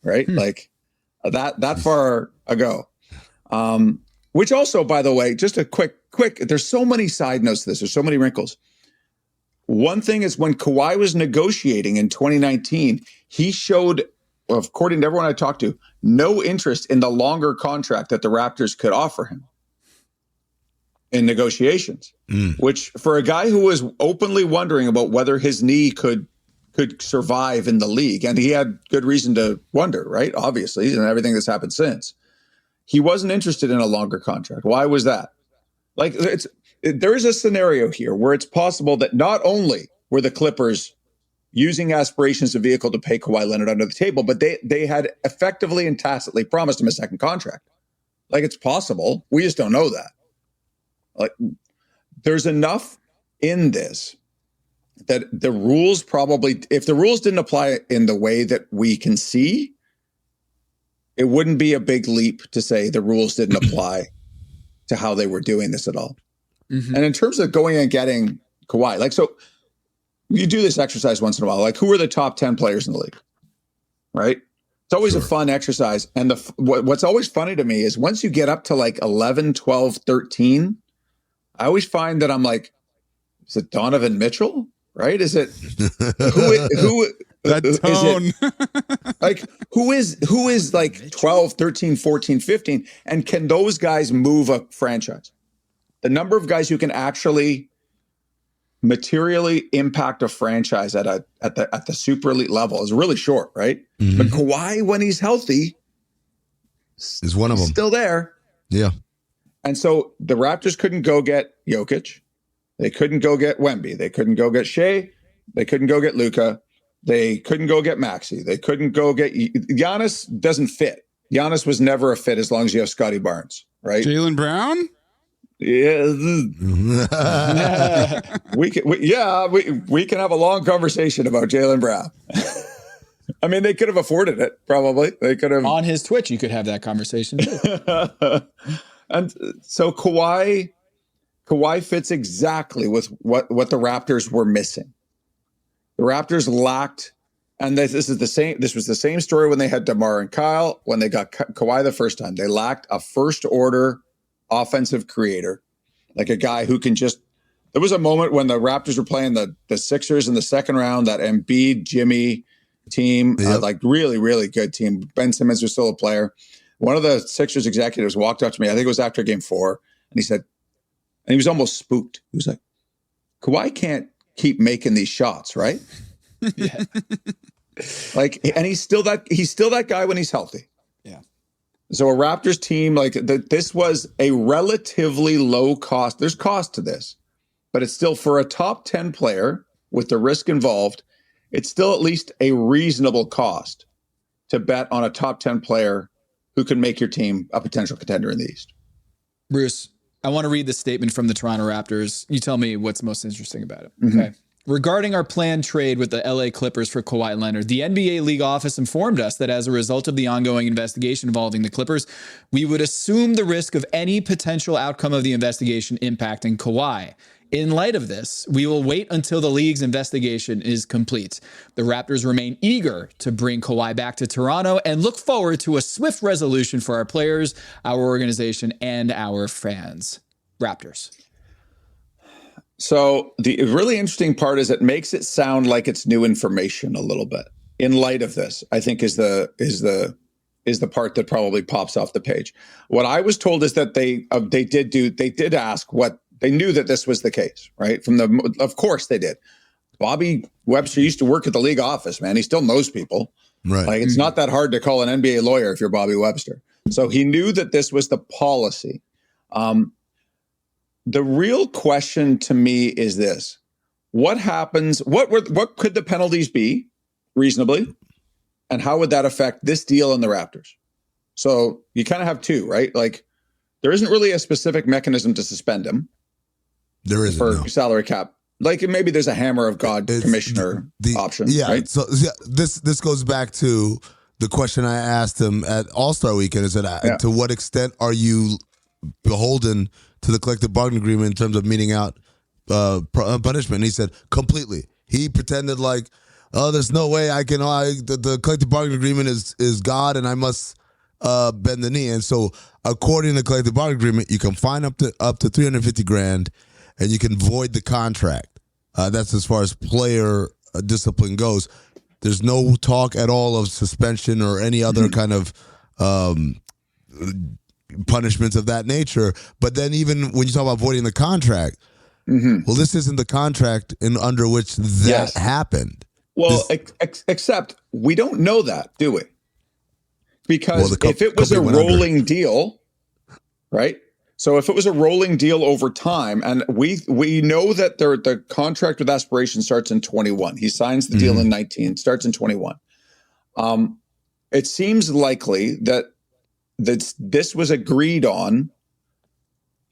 Right? Like that far ago. Which also, by the way, just a quick, there's so many side notes to this. There's so many wrinkles. One thing is, when Kawhi was negotiating in 2019, he showed, according to everyone I talked to, no interest in the longer contract that the Raptors could offer him in negotiations, which for a guy who was openly wondering about whether his knee could survive in the league, and he had good reason to wonder, right? Obviously, and everything that's happened since. He wasn't interested in a longer contract. Why was that? Like, there is a scenario here where it's possible that not only were the Clippers using aspirations as a vehicle to pay Kawhi Leonard under the table, but they had effectively and tacitly promised him a second contract. Like, it's possible. We just don't know that. Like, there's enough in this that the rules probably, if the rules didn't apply in the way that we can see, it wouldn't be a big leap to say the rules didn't apply to how they were doing this at all. Mm-hmm. And in terms of going and getting Kawhi, like, so you do this exercise once in a while, like, who are the top 10 players in the league, right? It's always a fun exercise. And what's always funny to me is once you get up to like 11, 12, 13, I always find that I'm like, is it Donovan Mitchell? Right? Is it who that tone? Is it, like, who is like 12, 13, 14, 15? And can those guys move a franchise? the number of guys who can actually materially impact a franchise at the super elite level is really short, right? Mm-hmm. But Kawhi, when he's healthy, is one of them still there. Yeah. And so the Raptors couldn't go get Jokic. They couldn't go get Wemby. They couldn't go get Shea. They couldn't go get Luka. They couldn't go get Maxey. They couldn't go get Giannis. Doesn't fit. Giannis was never a fit as long as you have Scotty Barnes, right? Jaylen Brown? Yeah. we can have a long conversation about Jaylen Brown. I mean, they could have afforded it, probably. They could have. On his Twitch, you could have that conversation too. And so Kawhi fits exactly with what the Raptors were missing. The Raptors lacked, and this was the same story when they had DeMar and Kyle, when they got Kawhi the first time. They lacked a first-order offensive creator, like a guy who can just. There was a moment when the Raptors were playing the Sixers in the second round, that Embiid, Jimmy team, like really, really good team. Ben Simmons was still a player. One of the Sixers executives walked up to me, I think it was after game 4, and he said, and he was almost spooked. He was like, Kawhi can't keep making these shots, right? Yeah. Like, and he's still that guy when he's healthy. Yeah. So a Raptors team, like this was a relatively low cost. There's cost to this, but it's still, for a top 10 player with the risk involved, it's still at least a reasonable cost to bet on a top 10 player who can make your team a potential contender in the East. Bruce, I want to read the statement from the Toronto Raptors. You tell me what's most interesting about it. Mm-hmm. Okay. Regarding our planned trade with the LA Clippers for Kawhi Leonard, the NBA League office informed us that as a result of the ongoing investigation involving the Clippers, we would assume the risk of any potential outcome of the investigation impacting Kawhi. In light of this, we will wait until the league's investigation is complete. The Raptors remain eager to bring Kawhi back to Toronto and look forward to a swift resolution for our players, our organization, and our fans. Raptors. So the really interesting part is it makes it sound like it's new information a little bit. In light of this, I think is the part that probably pops off the page. What I was told is that they did ask what. They knew that this was the case, right? Of course they did. Bobby Webster used to work at the league office, man. He still knows people. Right. Like, it's not that hard to call an NBA lawyer if you're Bobby Webster. So he knew that this was the policy. The real question to me is this: what happens? What could the penalties be reasonably, and how would that affect this deal and the Raptors? So you kind of have two, right? Like, there isn't really a specific mechanism to suspend him. There isn't, for no. salary cap. Like, maybe there's a hammer of God commissioner option. Yeah. Right? So this goes back to the question I asked him at All-Star Weekend. Is that to what extent are you beholden to the collective bargaining agreement in terms of meting out punishment? And he said completely. He pretended like, oh, there's no way I can. The collective bargaining agreement is God, and I must bend the knee. And so, according to the collective bargaining agreement, you can fine up to $350,000. And you can void the contract. That's as far as player discipline goes. There's no talk at all of suspension or any other kind of punishments of that nature. But then even when you talk about voiding the contract, well, this isn't the contract under which that happened. Well, except we don't know that, do we? Because if it was a rolling deal, right? So if it was a rolling deal over time, and we know that the contract with Aspiration starts in 21. He signs the deal in 19, starts in 21. It seems likely that this was agreed on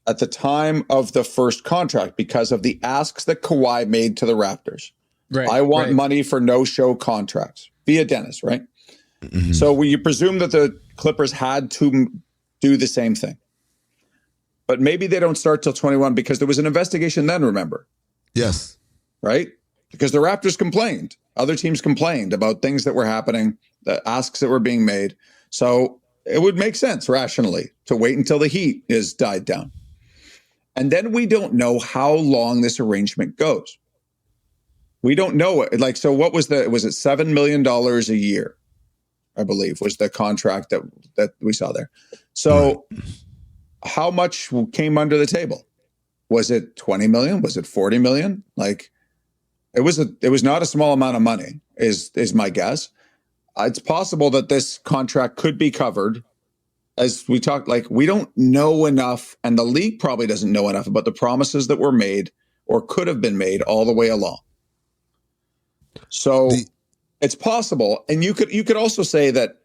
at the time of the first contract because of the asks that Kawhi made to the Raptors. Right, I want money for no-show contracts via Dennis, right? So you presume that the Clippers had to do the same thing. But maybe they don't start till 21 because there was an investigation then, remember? Yes. Right? Because the Raptors complained. Other teams complained about things that were happening, the asks that were being made. So it would make sense rationally to wait until the heat is died down. And then we don't know how long this arrangement goes. We don't know it. Like, so what was it $7 million a year, I believe, was the contract that we saw there. So how much came under the table? Was it 20 million? Was it 40 million? Like, it was not a small amount of money, is my guess. It's possible that this contract could be covered. As we talked, like, we don't know enough, and the league probably doesn't know enough about the promises that were made or could have been made all the way along. So it's possible. And you could also say that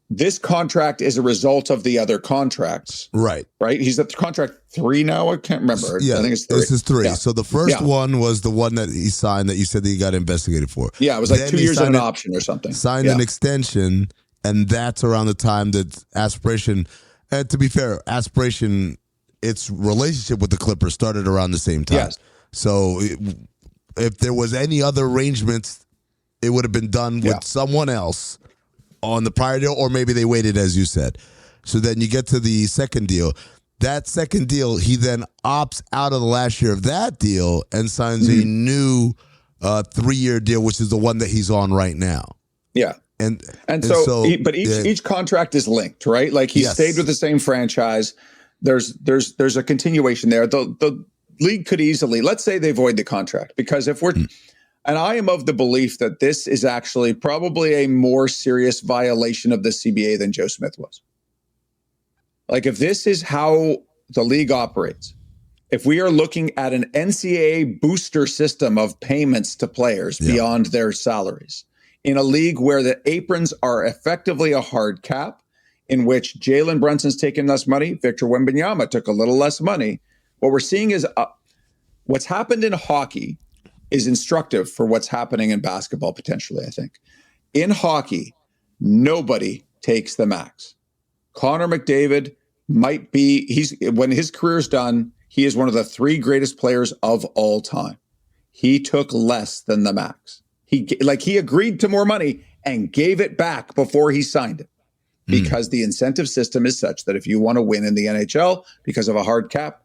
this contract is a result of the other contracts. Right. Right? He's at contract 3 now. I can't remember. Yeah, I think it's 3. This is 3. Yeah. So the first one was the one that he signed that you said that he got investigated for. Yeah, it was like then 2 years of an option or something. Signed an extension, and that's around the time that Aspiration, and to be fair, Aspiration, its relationship with the Clippers started around the same time. Yes. So if there was any other arrangements, it would have been done with someone else on the prior deal, or maybe they waited, as you said. So then you get to the second deal. That second deal, he then opts out of the last year of that deal and signs a new 3-year deal, which is the one that he's on right now. Yeah. And so each contract is linked, right? Like, he stayed with the same franchise. There's a continuation there. The league could easily, let's say they void the contract, because if we're and I am of the belief that this is actually probably a more serious violation of the CBA than Joe Smith was. Like, if this is how the league operates, if we are looking at an NCAA booster system of payments to players beyond their salaries, in a league where the aprons are effectively a hard cap, in which Jalen Brunson's taken less money, Victor Wembanyama took a little less money, what we're seeing is what's happened in hockey is instructive for what's happening in basketball potentially, I think. In hockey, nobody takes the max. Connor McDavid might be, when his career's done, he is one of the 3 greatest players of all time. He took less than the max. He agreed to more money and gave it back before he signed it, because the incentive system is such that if you want to win in the NHL because of a hard cap,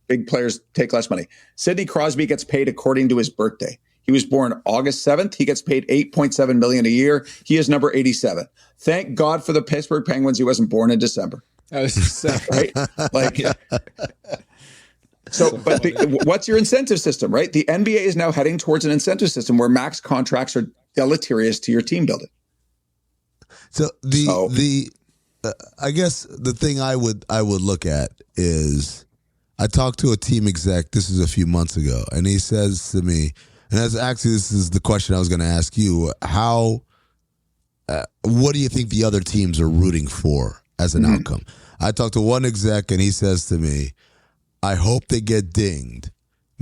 big players take less money. Sidney Crosby gets paid according to his birthday. He was born August 7th. He gets paid $8.7 million a year. He is number 87. Thank God for the Pittsburgh Penguins. He wasn't born in December. That was right. Like, so, but what's your incentive system, right? The NBA is now heading towards an incentive system where max contracts are deleterious to your team building. So I guess the thing I would look at is, I talked to a team exec, this is a few months ago, and he says to me, and this is the question I was going to ask you, what do you think the other teams are rooting for as an outcome? I talked to one exec, and he says to me, I hope they get dinged,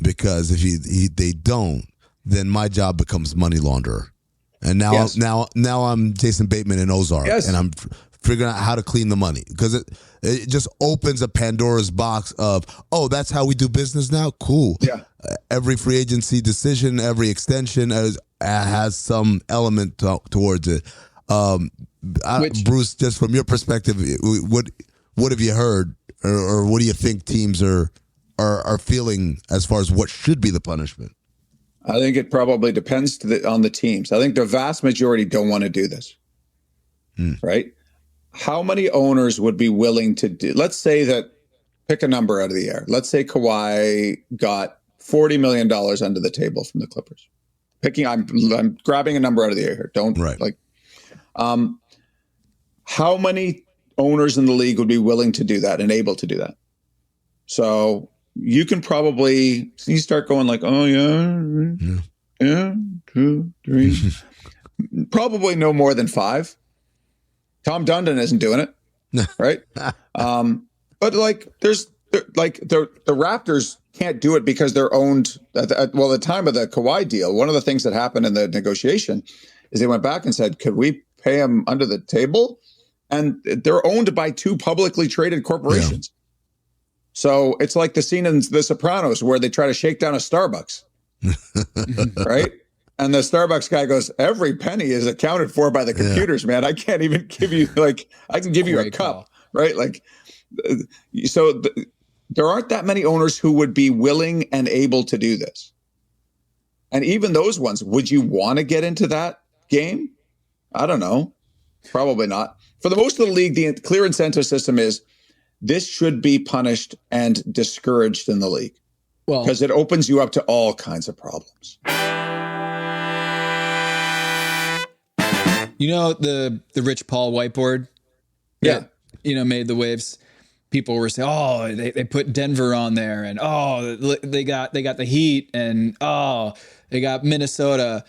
because if they don't, then my job becomes money launderer. And now I'm Jason Bateman in Ozark, and I'm figuring out how to clean the money, because it just opens a Pandora's box of, oh, that's how we do business now? Cool. Yeah. Every free agency decision, every extension has some element towards it. Bruce, just from your perspective, what have you heard, or what do you think teams are feeling as far as what should be the punishment? I think it probably depends on the teams. I think the vast majority don't want to do this, right? How many owners would be willing to do? Let's say that, pick a number out of the air. Let's say Kawhi got $40 million under the table from the Clippers. I'm grabbing a number out of the air here. Don't how many owners in the league would be willing to do that and able to do that? So you can probably, you start going like, oh yeah, 2, 3, probably no more than 5. Tom Dundon isn't doing it, right? But like, the Raptors can't do it because they're owned. At the time of the Kawhi deal, one of the things that happened in the negotiation is they went back and said, "Could we pay him under the table?" And they're owned by 2 publicly traded corporations. Yeah. So it's like the scene in The Sopranos where they try to shake down a Starbucks, right? And the Starbucks guy goes, every penny is accounted for by the computers, man. I can't even give you, I can give you a cup, right? Like, so there aren't that many owners who would be willing and able to do this. And even those ones, would you want to get into that game? I don't know. Probably not. For the most of the league, the clear incentive system is this should be punished and discouraged in the league. Well, because it opens you up to all kinds of problems. You know, the Rich Paul whiteboard that, made the waves. People were saying, oh, they put Denver on there, and they got the Heat, and they got Minnesota.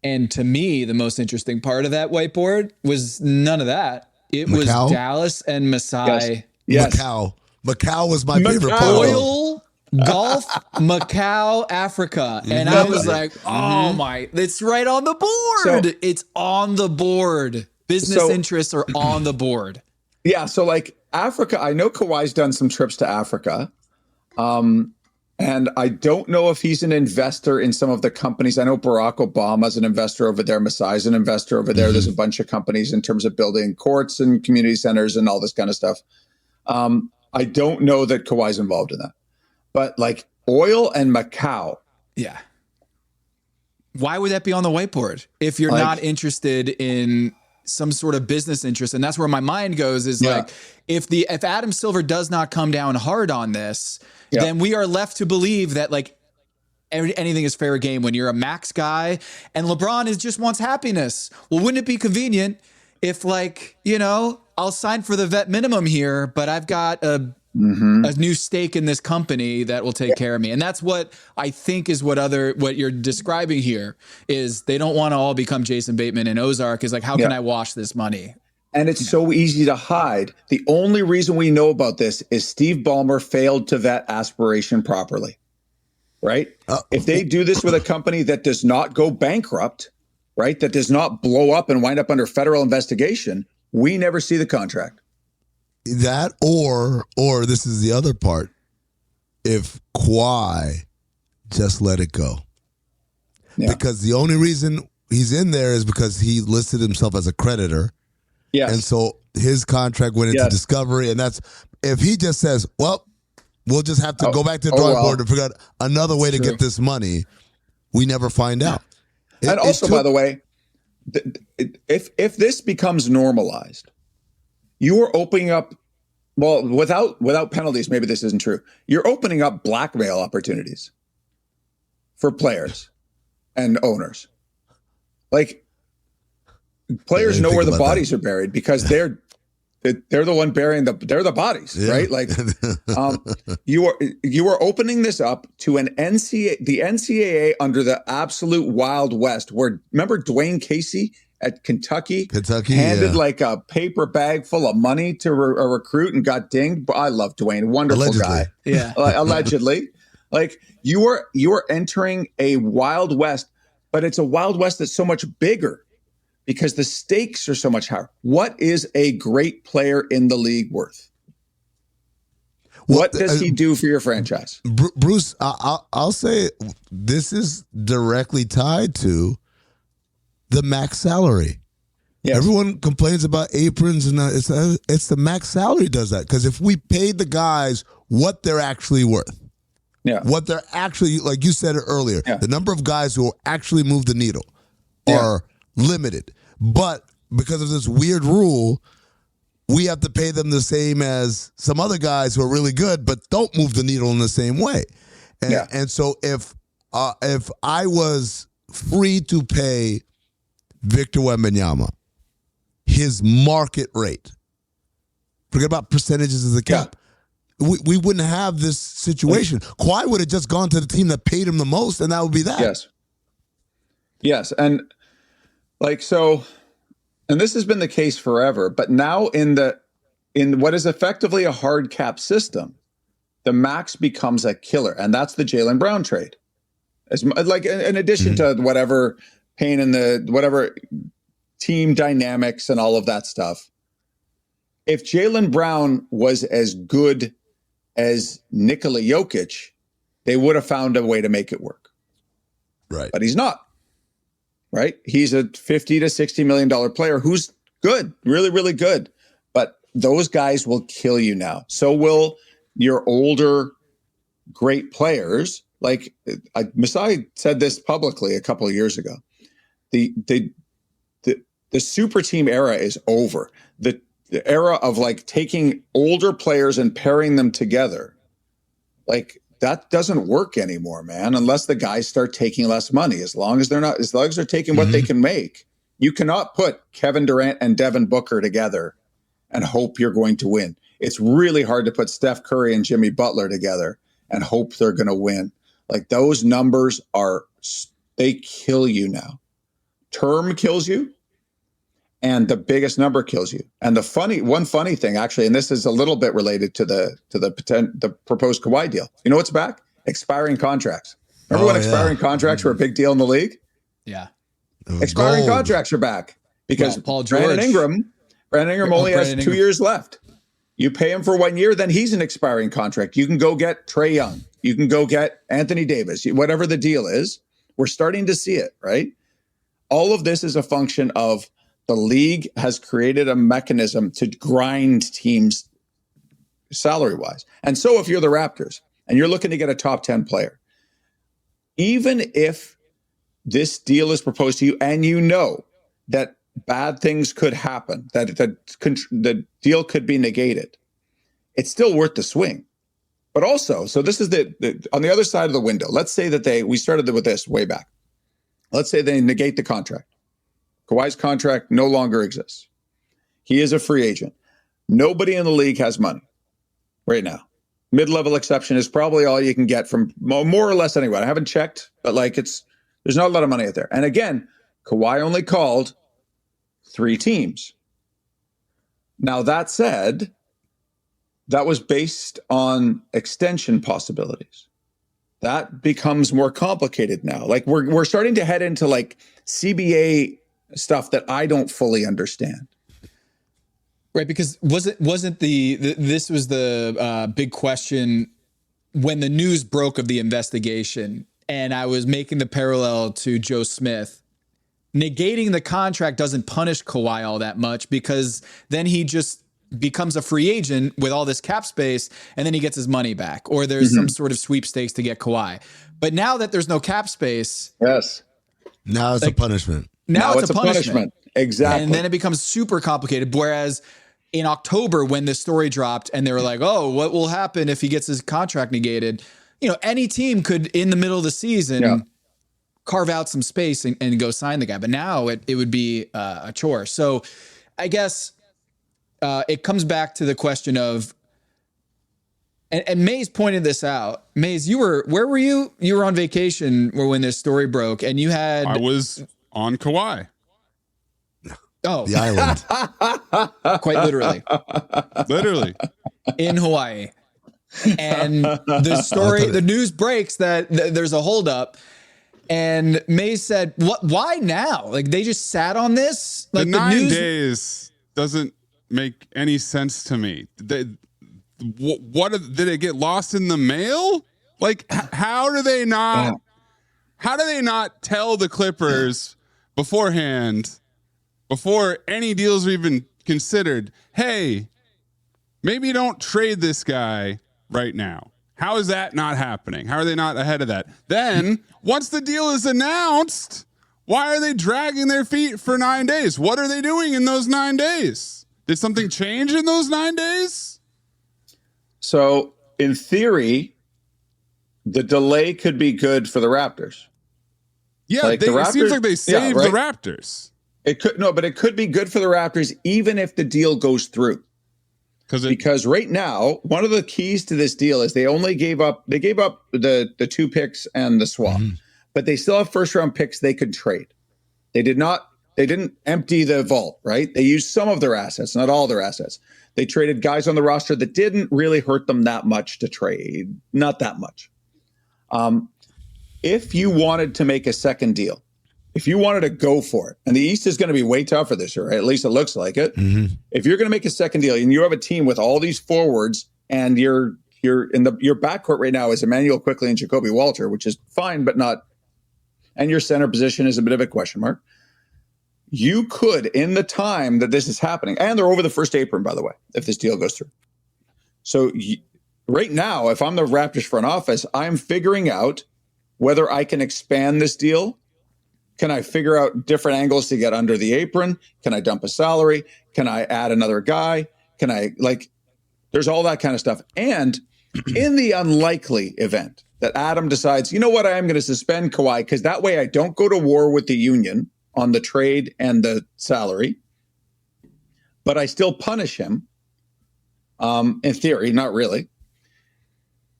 And to me, the most interesting part of that whiteboard was none of that. It was Dallas and Masai. Yes. Macau was my favorite part. Oil, golf, Macau, Africa. And I was like, oh my, it's right on the board. It's on the board. Business interests are on the board. Yeah. So like Africa, I know Kawhi's done some trips to Africa. And I don't know if he's an investor in some of the companies. I know Barack Obama's an investor over there. Masai's an investor over there. There's a bunch of companies in terms of building courts and community centers and all this kind of stuff. I don't know that Kawhi's involved in that. But like oil and Macau. Yeah. Why would that be on the whiteboard if you're not interested in some sort of business interest? And that's where my mind goes is like, if Adam Silver does not come down hard on this, then we are left to believe that like anything is fair game when you're a max guy and LeBron just wants happiness. Well, wouldn't it be convenient if like, I'll sign for the vet minimum here, but I've got a new stake in this company that will take care of me. And that's what I think is what you're describing here is they don't want to all become Jason Bateman and Ozark is like, how can I wash this money? And it's so easy to hide. The only reason we know about this is Steve Ballmer failed to vet aspiration properly, right? If they do this with a company that does not go bankrupt, right, that does not blow up and wind up under federal investigation, we never see the contract. That or this is the other part. If Kawhi just let it go. Yeah. Because the only reason he's in there is because he listed himself as a creditor. Yes. And so his contract went into discovery. And that's if he just says, well, we'll just have to go back to the drawing board and figure out another way to get this money, we never find out. And also, by the way, if this becomes normalized, you are opening up, well, without penalties, maybe this isn't true. You're opening up blackmail opportunities for players and owners. Like, players know where the bodies are buried because they're the one burying they're the bodies, right? Like, you are opening this up to the NCAA under the absolute Wild West. Where remember Dwayne Casey at Kentucky handed like a paper bag full of money to a recruit and got dinged. I love Dwayne, wonderful guy. Yeah, allegedly. Like you are entering a Wild West, but it's a Wild West that's so much bigger. Because the stakes are so much higher. What is a great player in the league worth? What does he do for your franchise? Bruce, I'll say this is directly tied to the max salary. Yes. Everyone complains about aprons, and it's the max salary does that. Because if we paid the guys what they're actually worth, what they're actually, like you said earlier, the number of guys who will actually move the needle are limited. But because of this weird rule, we have to pay them the same as some other guys who are really good but don't move the needle in the same way. And so if I was free to pay Victor Wembanyama his market rate, forget about percentages of the cap, we wouldn't have this situation. Kawhi would have just gone to the team that paid him the most, and that would be that. Yes. And like, so, and this has been the case forever, but now in what is effectively a hard cap system, the max becomes a killer. And that's the Jaylen Brown trade. As like, in addition to whatever pain in whatever team dynamics and all of that stuff. If Jaylen Brown was as good as Nikola Jokic, they would have found a way to make it work. Right. But he's not. Right? He's a $50 to $60 million player who's good, really, really good. But those guys will kill you now. So will your older, great players. Like Masai said this publicly a couple of years ago. The super team era is over. The the era of like taking older players and pairing them together, like that doesn't work anymore, man, unless the guys start taking less money. As long as they're taking what they can make. You cannot put Kevin Durant and Devin Booker together and hope you're going to win. It's really hard to put Steph Curry and Jimmy Butler together and hope they're going to win. Like those numbers they kill you now. Term kills you. And the biggest number kills you. And one funny thing, actually, and this is a little bit related to the proposed Kawhi deal. You know what's back? Expiring contracts. Remember when expiring contracts were a big deal in the league? Yeah. Expiring contracts are back because Paul George. Brandon Ingram only has 2 years left. You pay him for 1 year, then he's an expiring contract. You can go get Trae Young. You can go get Anthony Davis, whatever the deal is. We're starting to see it, right? All of this is a function of the league has created a mechanism to grind teams salary-wise. And so if you're the Raptors and you're looking to get a top 10 player, even if this deal is proposed to you and you know that bad things could happen, that the deal could be negated, it's still worth the swing. But also, so this is on the other side of the window. Let's say that we started with this way back. Let's say they negate the contract. Kawhi's contract no longer exists. He is a free agent. Nobody in the league has money right now. Mid-level exception is probably all you can get from more or less anyone. I haven't checked, but there's not a lot of money out there. And again, Kawhi only called 3 teams. Now that said, that was based on extension possibilities. That becomes more complicated now. Like we're starting to head into like CBA stuff that I don't fully understand. Right, because this was the big question when the news broke of the investigation, and I was making the parallel to Joe Smith. Negating the contract doesn't punish Kawhi all that much because then he just becomes a free agent with all this cap space, and then he gets his money back, or there's some sort of sweepstakes to get Kawhi. But now that there's no cap space, yes, now it's a punishment. Now it's a punishment. Exactly. And then it becomes super complicated. Whereas in October, when this story dropped and they were like, oh, what will happen if he gets his contract negated? Any team could, in the middle of the season, carve out some space and go sign the guy. But now it would be a chore. So I guess it comes back to the question of, and Mays pointed this out. Mays, where were you? You were on vacation when this story broke, and you had... I was on Kawhi. Oh. The island. Quite literally. Literally. In Hawaii. And the news breaks that there's a holdup. And Mays said, why now? Like, they just sat on this? Like, the 9 days doesn't make any sense to me. Did it get lost in the mail? Like, how do they not tell the Clippers beforehand, before any deals are even considered, hey, maybe don't trade this guy right now? How is that not happening? How are they not ahead of that? Then, once the deal is announced, why are they dragging their feet for 9 days? What are they doing in those 9 days? Did something change in those 9 days? So, in theory, the delay could be good for the Raptors. Yeah, it seems like they saved the Raptors. It could be good for the Raptors even if the deal goes through. Because right now, one of the keys to this deal is they gave up the 2 picks and the swap, but they still have first round picks they could trade. They didn't empty the vault, right? They used some of their assets, not all their assets. They traded guys on the roster that didn't really hurt them that much to trade, not that much. If you wanted to make a second deal, if you wanted to go for it, and the East is going to be way tougher this year, right? At least it looks like it. Mm-hmm. If you're going to make a second deal and you have a team with all these forwards and your backcourt right now is Emmanuel Quickley and Jacoby Walter, which is fine, but not, and your center position is a bit of a question mark. You could, in the time that this is happening, and they're over the first apron, by the way, if this deal goes through. So right now, if I'm the Raptors front office, I'm figuring out whether I can expand this deal Can I figure out different angles to get under the apron? Can I dump a salary? Can I add another guy? Can I, like, there's all that kind of stuff. And in the unlikely event that Adam decides, you know what, I am going to suspend Kawhi because that way I don't go to war with the union on the trade and the salary, but I still punish him. In theory, not really.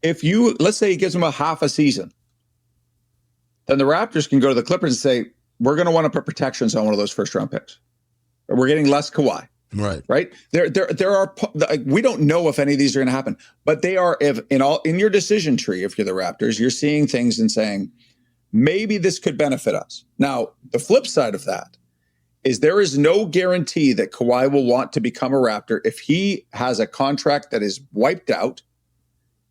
Let's say he gives him a half a season, then the Raptors can go to the Clippers and say, we're going to want to put protections on one of those first round picks. We're getting less Kawhi. Right. There are, we don't know if any of these are going to happen, but they are, if in your decision tree, if you're the Raptors, you're seeing things and saying, maybe this could benefit us. Now, the flip side of that is there is no guarantee that Kawhi will want to become a Raptor if he has a contract that is wiped out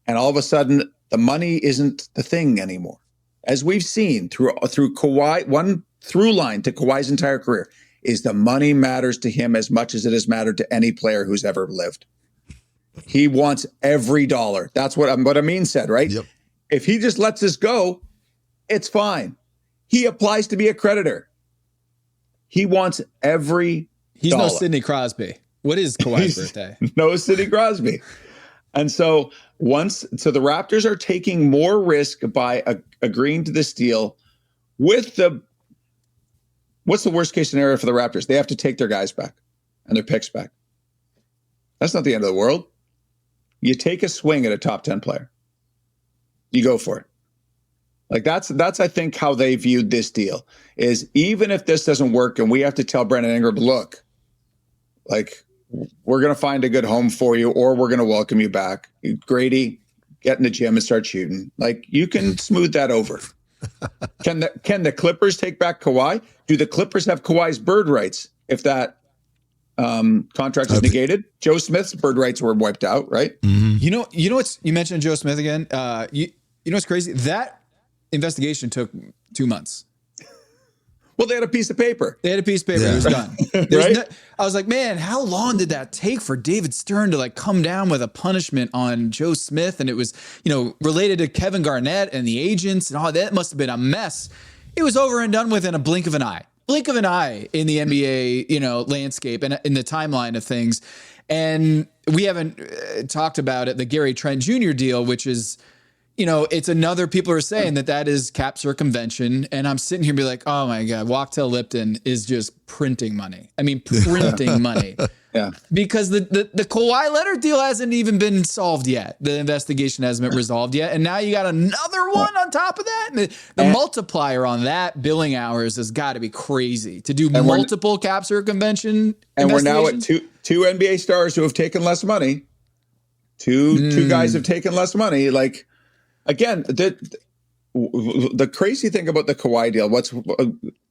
and all of a sudden the money isn't the thing anymore. As we've seen through Kawhi, one through line to Kawhi's entire career is the money matters to him as much as it has mattered to any player who's ever lived. He wants every dollar. That's what Amin said, right? Yep. If he just lets this go, it's fine. He applies to be a creditor. He wants every He's dollar. no Sidney Crosby. What is Kawhi's birthday? No Sidney Crosby. And so the Raptors are taking more risk by agreeing to this deal with what's the worst case scenario for the Raptors? They have to take their guys back and their picks back. That's not the end of the world. You take a swing at a top 10 player. You go for it. Like that's I think how they viewed this deal is even if this doesn't work and we have to tell Brandon Ingram, look, like we're going to find a good home for you or we're going to welcome you back. Grady, get in the gym and start shooting. Like you can smooth that over. Can the Clippers take back Kawhi? Do the Clippers have Kawhi's bird rights if that contract is negated? Joe Smith's bird rights were wiped out, right? Mm-hmm. You know what's, you mentioned Joe Smith again. You know what's crazy? That investigation took 2 months. Well, they had a piece of paper. It was done. Right? I was like, man, how long did that take for David Stern to like come down with a punishment on Joe Smith? And it was, related to Kevin Garnett and the agents and all that. Must have been a mess. It was over and done with in a blink of an eye. Blink of an eye in the NBA, landscape and in the timeline of things. And we haven't talked about it, the Gary Trent Jr. deal, which is, it's another, people are saying that is cap circumvention. And I'm sitting here and be like, oh my God, Wachtell Lipton is just printing money. I mean, printing money. Yeah. Because the Kawhi Leonard deal hasn't even been solved yet. The investigation hasn't been resolved yet. And now you got another one on top of that. And the multiplier on that billing hours has got to be crazy to do multiple cap circumvention. And we're now at two NBA stars who have taken less money. Two guys have taken less money. Like, again, the crazy thing about the Kawhi deal,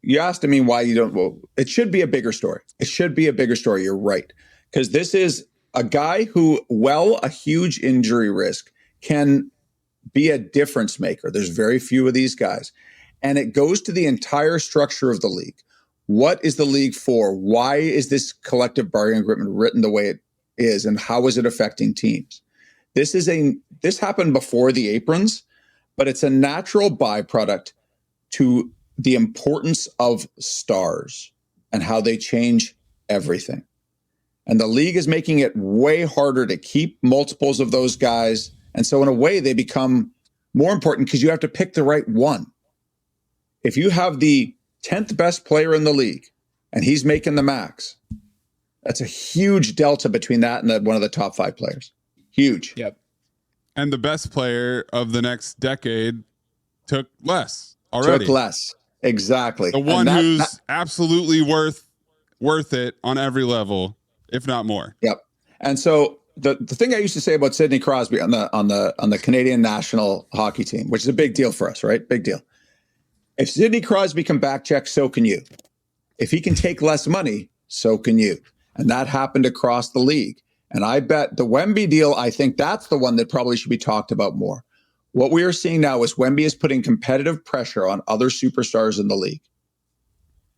you asked me why you don't, well, it should be a bigger story. It should be a bigger story. You're right. Because this is a guy who, a huge injury risk can be a difference maker. There's very few of these guys. And it goes to the entire structure of the league. What is the league for? Why is this collective bargaining agreement written the way it is? And how is it affecting teams? This happened before the aprons, but it's a natural byproduct to the importance of stars and how they change everything. And the league is making it way harder to keep multiples of those guys. And so in a way, they become more important because you have to pick the right one. If you have the 10th best player in the league and he's making the max, that's a huge delta between that and one of the top 5 players. Huge. Yep. And the best player of the next decade took less already. Took less. Exactly. The one who's absolutely worth it on every level, if not more. Yep. And so the thing I used to say about Sidney Crosby on the Canadian national hockey team, which is a big deal for us, right? Big deal. If Sidney Crosby can back check, so can you. If he can take less money, so can you. And that happened across the league. And I bet the Wemby deal, I think that's the one that probably should be talked about more. What we are seeing now is Wemby is putting competitive pressure on other superstars in the league.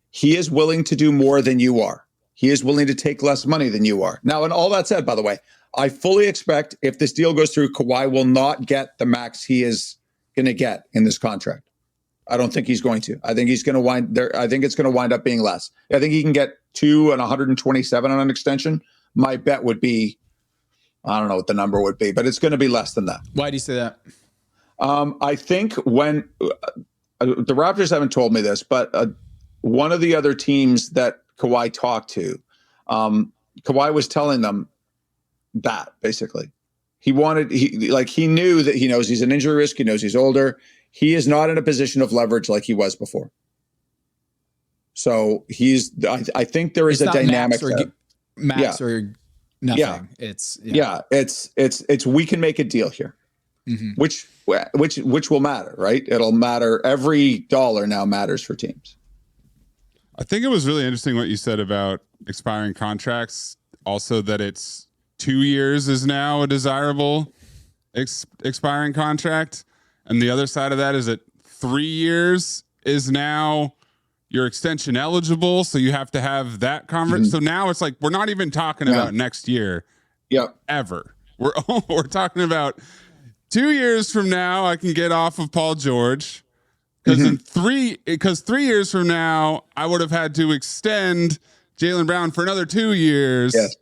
He is willing to do more than you are. He is willing to take less money than you are. Now, and all that said, by the way, I fully expect if this deal goes through, Kawhi will not get the max he is going to get in this contract. I don't think he's going to. I think he's going to wind there. I think it's going to wind up being less. I think he can get 2 and 127 on an extension. My bet would be, I don't know what the number would be, but it's going to be less than that. Why do you say that? I think when the Raptors haven't told me this, but one of the other teams that Kawhi talked to, Kawhi was telling them that basically he knew that he knows he's an injury risk. He knows he's older. He is not in a position of leverage like he was before. So I think there is a dynamic max or nothing. Yeah. It's we can make a deal here, which will matter, right? It'll matter. Every dollar now matters for teams. I think it was really interesting what you said about expiring contracts. Also, that it's 2 years is now a desirable expiring contract. And the other side of that is that 3 years is now your extension eligible. So you have to have that conference. So now it's like, we're not even talking about next year. Ever. We're talking about 2 years from now, I can get off of Paul George. Because 3 years from now, I would have had to extend Jaylen Brown for another 2 years. Yes.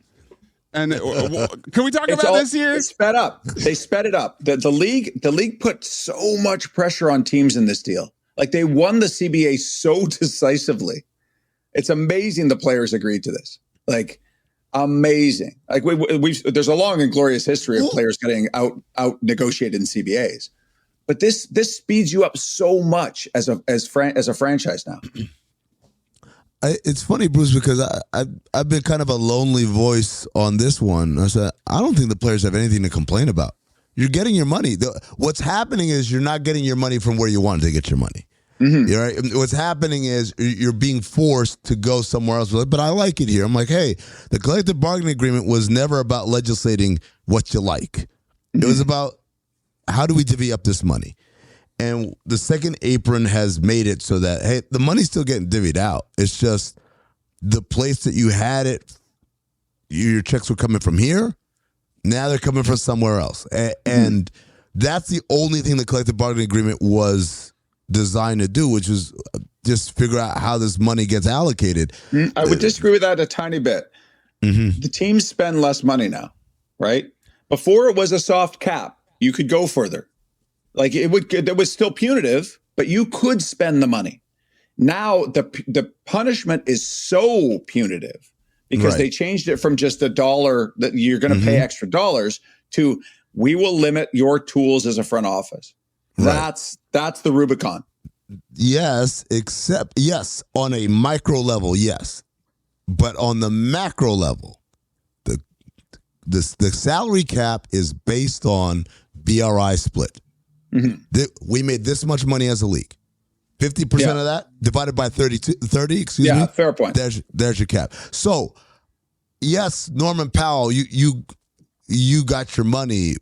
And can we talk about this year? It's sped up. They sped it up. The league put so much pressure on teams in this deal. Like they won the CBA so decisively. It's amazing the players agreed to this. Like amazing. Like there's a long and glorious history of players getting out negotiated in CBAs. But this speeds you up so much as a franchise now. It's funny, Bruce, because I've been kind of a lonely voice on this one. I said, I don't think the players have anything to complain about. You're getting your money. What's happening is you're not getting your money from where you wanted to get your money. Right? What's happening is you're being forced to go somewhere else. But I like it here. I'm like, hey, the collective bargaining agreement was never about legislating what you like. It was about how do we divvy up this money? And the second apron has made it so that, hey, the money's still getting divvied out. It's just the place that you had it, your checks were coming from here. Now they're coming from somewhere else. And that's the only thing the collective bargaining agreement was designed to do, which was just figure out how this money gets allocated. I would disagree with that a tiny bit. The teams spend less money now, right? Before it was a soft cap. You could go further. Like it was still punitive, but you could spend the money. Now the punishment is so punitive because they changed it from just $1 that you're going to pay extra dollars to we will limit your tools as a front office. That's the Rubicon. Yes, on a micro level, yes, but on the macro level, the salary cap is based on BRI split. We made this much money as a league. 50% of that divided by 30, excuse me. Fair point. There's your cap. So, yes, Norman Powell, you got your money,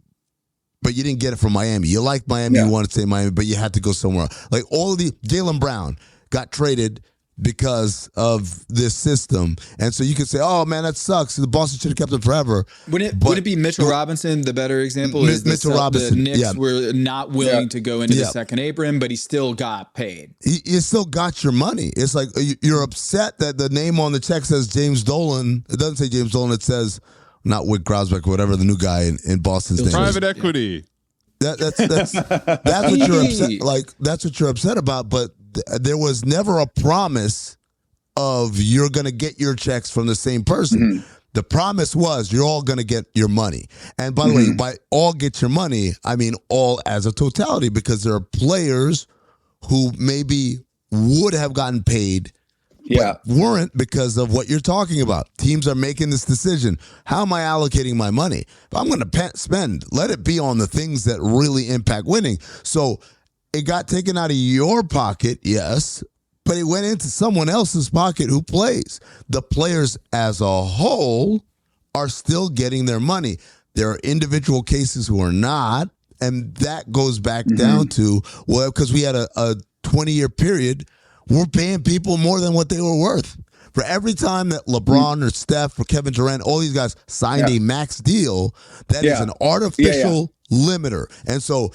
but you didn't get it from Miami. You liked Miami, you wanted to stay in Miami, but you had to go somewhere else. Like all of the Jaylen Brown got traded because of this system. And so you could say, oh, man, that sucks. The Boston should have kept him forever. Would it be Mitchell Robinson the better example? Mitchell Robinson. The Knicks were not willing to go into the second apron, but he still got paid. You still got your money. It's like you're upset that the name on the check says James Dolan. It doesn't say James Dolan. It says not Wick Grosbeck or whatever the new guy in Boston's name is. Private equity. That's what you're upset. Like that's what you're upset about. But there was never a promise of you're going to get your checks from the same person. The promise was you're all going to get your money. And by the way, by all get your money, I mean all as a totality, because there are players who maybe would have gotten paid, but weren't because of what you're talking about. Teams are making this decision. How am I allocating my money? If I'm going to spend, let it be on the things that really impact winning. So it got taken out of your pocket, yes, but it went into someone else's pocket who plays. The players as a whole are still getting their money. There are individual cases who are not, and that goes back down to, well, because we had a 20-year period, we're paying people more than what they were worth. For every time that LeBron or Steph or Kevin Durant, all these guys signed a max deal, that is an artificial limiter. And so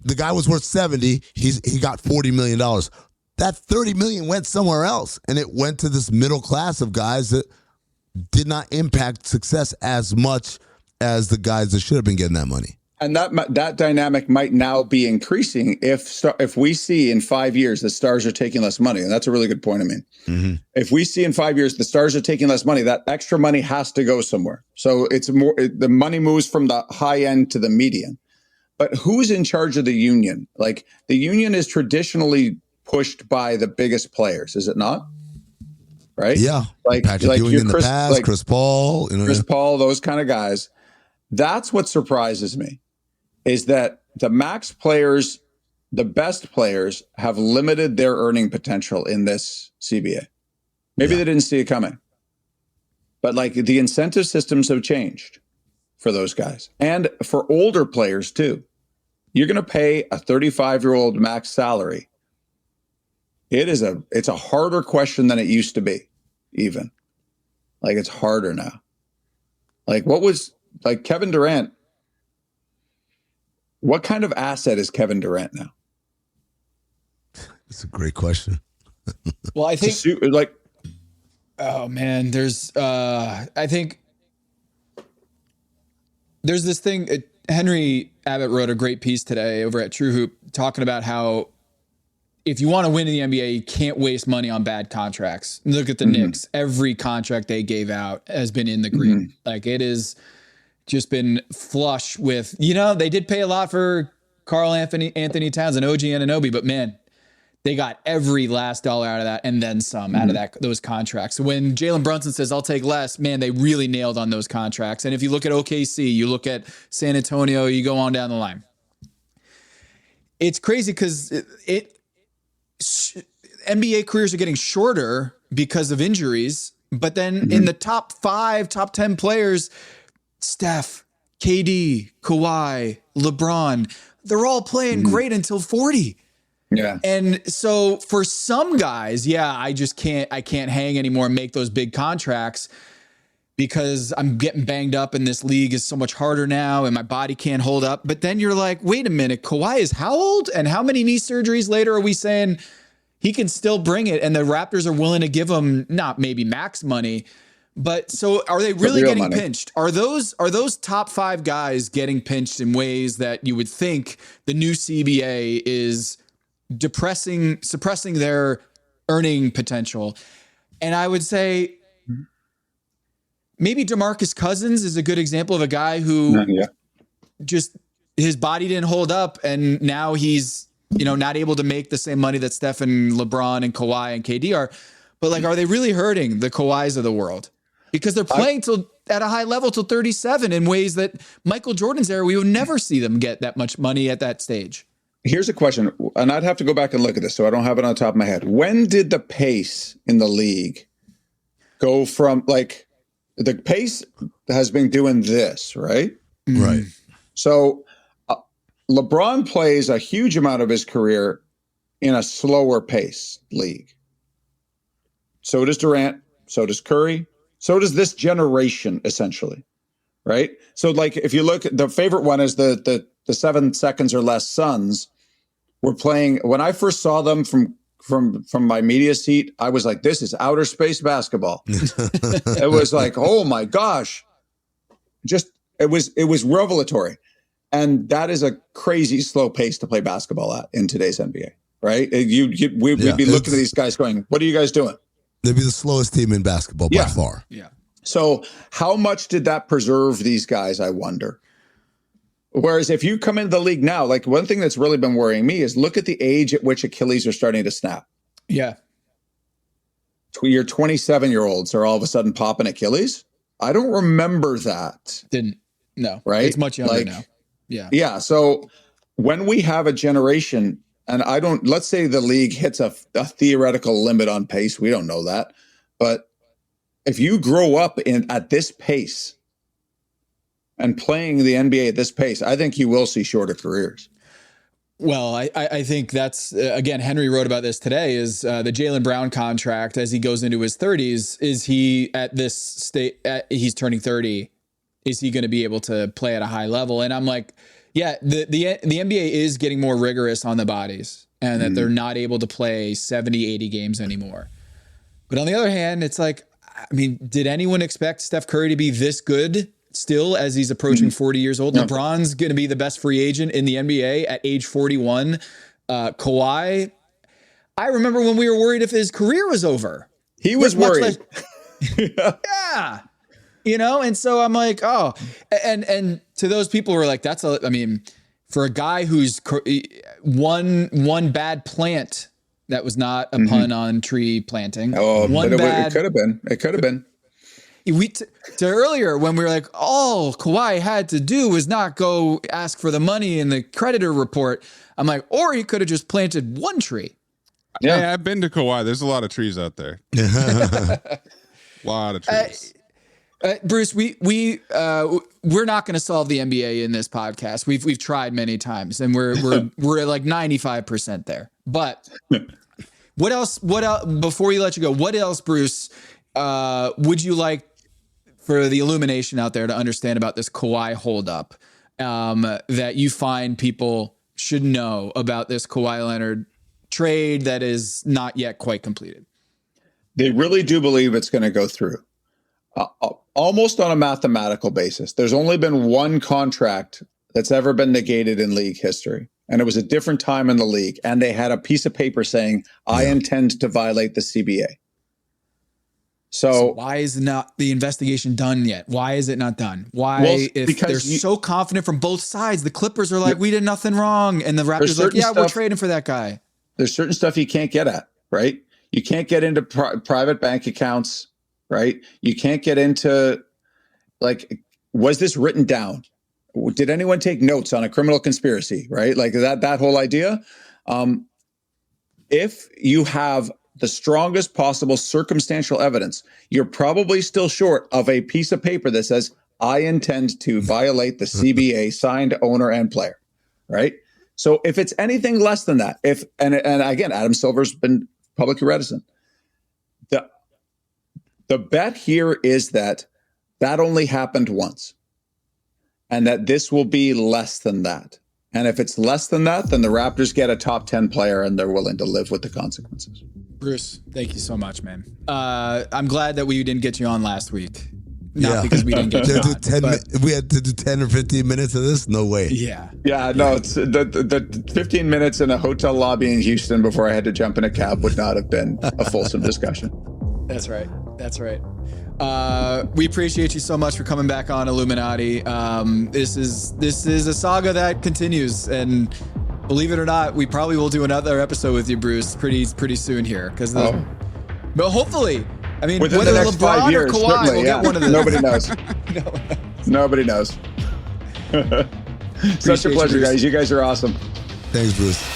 the guy was worth 70. He got $40 million. That $30 million went somewhere else, and it went to this middle class of guys that did not impact success as much as the guys that should have been getting that money. And that dynamic might now be increasing if we see in 5 years the stars are taking less money. And that's a really good point, I mean. Mm-hmm. If we see in 5 years the stars are taking less money, that extra money has to go somewhere. So the money moves from the high end to the median. But who's in charge of the union? Like, the union is traditionally pushed by the biggest players, is it not? Right? Yeah. Like Patrick Ewing in the past, like Chris Paul. Chris Paul, those kind of guys. That's what surprises me, is that the max players, the best players, have limited their earning potential in this CBA. Maybe they didn't see it coming. But like, the incentive systems have changed for those guys. And for older players too. You're going to pay a 35-year-old max salary. It's a harder question than it used to be, even. Like, it's harder now. Like, Kevin Durant, what kind of asset is Kevin Durant now? That's a great question. Well, I think oh man, I think there's this thing. Henry Abbott wrote a great piece today over at True Hoop talking about how if you want to win in the NBA, you can't waste money on bad contracts. Look at the Knicks. Every contract they gave out has been in the green. Like, it is just been flush with, they did pay a lot for Karl Anthony Towns and OG Anunoby, but man, they got every last dollar out of that and then some out of those contracts. So when Jalen Brunson says, I'll take less, man, they really nailed on those contracts. And if you look at OKC, you look at San Antonio, you go on down the line. It's crazy because NBA careers are getting shorter because of injuries, but then in the top 5, top 10 players, Steph, KD, Kawhi, LeBron, they're all playing great until 40. Yeah. And so for some guys, I can't hang anymore and make those big contracts because I'm getting banged up and this league is so much harder now and my body can't hold up. But then you're like, wait a minute, Kawhi is how old? And how many knee surgeries later are we saying he can still bring it? And the Raptors are willing to give him not maybe max money, but so are they really getting money pinched? Are those top 5 guys getting pinched in ways that you would think the new CBA is suppressing their earning potential? And I would say maybe DeMarcus Cousins is a good example of a guy who just his body didn't hold up and now he's, not able to make the same money that Steph and LeBron and Kawhi and KD are. But like, are they really hurting the Kawhis of the world? Because they're playing at a high level till 37 in ways that Michael Jordan's era, we would never see them get that much money at that stage. Here's a question, and I'd have to go back and look at this, so I don't have it on the top of my head. When did the pace in the league go from, like, the pace has been doing this, right? Right. So LeBron plays a huge amount of his career in a slower pace league. So does Durant, so does Curry, so does this generation, essentially, right? So, like, if you look, the favorite one is the 7 seconds or less Suns were playing. When I first saw them from my media seat, I was like, this is outer space basketball. It was like, oh my gosh. It was revelatory. And that is a crazy slow pace to play basketball at in today's NBA, right? We'd be looking at these guys going, what are you guys doing? They'd be the slowest team in basketball by far. Yeah. So how much did that preserve these guys, I wonder? Whereas if you come into the league now, like, one thing that's really been worrying me is look at the age at which Achilles are starting to snap. Yeah. Your 27-year-olds are all of a sudden popping Achilles. I don't remember that. No. Right? It's much younger now. Yeah. Yeah. So when we have a generation, and let's say the league hits a theoretical limit on pace. We don't know that. But if you grow up at this pace and playing the NBA at this pace, I think you will see shorter careers. Well, I think that's, again, Henry wrote about this today, is the Jaylen Brown contract as he goes into his 30s. Is he at this state, he's turning 30. Is he going to be able to play at a high level? And I'm like, Yeah, the NBA is getting more rigorous on the bodies, and that they're not able to play 70, 80 games anymore. But on the other hand, it's like, I mean, did anyone expect Steph Curry to be this good still as he's approaching 40 years old? No. LeBron's going to be the best free agent in the NBA at age 41. Kawhi, I remember when we were worried if his career was over. He was worried. Yeah. You know, and so I'm like, oh, and to those people who are like, I mean, for a guy who's one bad plant, that was not a pun on tree planting. Oh, it could have been. It could have been. To earlier when we were like, all Kawhi had to do was not go ask for the money in the creditor report. I'm like, or he could have just planted one tree. Yeah, hey, I've been to Kawhi. There's a lot of trees out there. A lot of trees. Bruce, we're not going to solve the NBA in this podcast. We've tried many times, and we're at like 95% there. But what else? Before we let you go, what else, Bruce, would you like for the illumination out there to understand about this Kawhi holdup that you find people should know about this Kawhi Leonard trade that is not yet quite completed? They really do believe it's going to go through. Almost on a mathematical basis. There's only been one contract that's ever been negated in league history. And it was a different time in the league. And they had a piece of paper saying, I intend to violate the CBA. So why is not the investigation done yet? Why is it not done? Why, if they're so confident from both sides, the Clippers are like, we did nothing wrong. And the Raptors are like, yeah, we're trading for that guy. There's certain stuff you can't get at, right? You can't get into private bank accounts. Right? You can't get into, like, was this written down? Did anyone take notes on a criminal conspiracy? Right? Like that whole idea. If you have the strongest possible circumstantial evidence, you're probably still short of a piece of paper that says, I intend to violate the CBA, signed owner and player. Right? So if it's anything less than that, and again, Adam Silver's been publicly reticent. The bet here is that only happened once, and that this will be less than that. And if it's less than that, then the Raptors get a top 10 player and they're willing to live with the consequences. Bruce, thank you so much, man. I'm glad that we didn't get you on last week. Not because we didn't get you on. We had to do 10 or 15 minutes of this? No way. Yeah. Yeah, no, it's the 15 minutes in a hotel lobby in Houston before I had to jump in a cab would not have been a fulsome discussion. That's right. That's right. We appreciate you so much for coming back on Illuminati. This is a saga that continues, and believe it or not, we probably will do another episode with you, Bruce, pretty soon here. But hopefully, I mean, within whether the next LeBron 5 years, or Kawhi will get one of those. Nobody knows. Nobody knows. Such a pleasure, guys. You guys are awesome. Thanks, Bruce.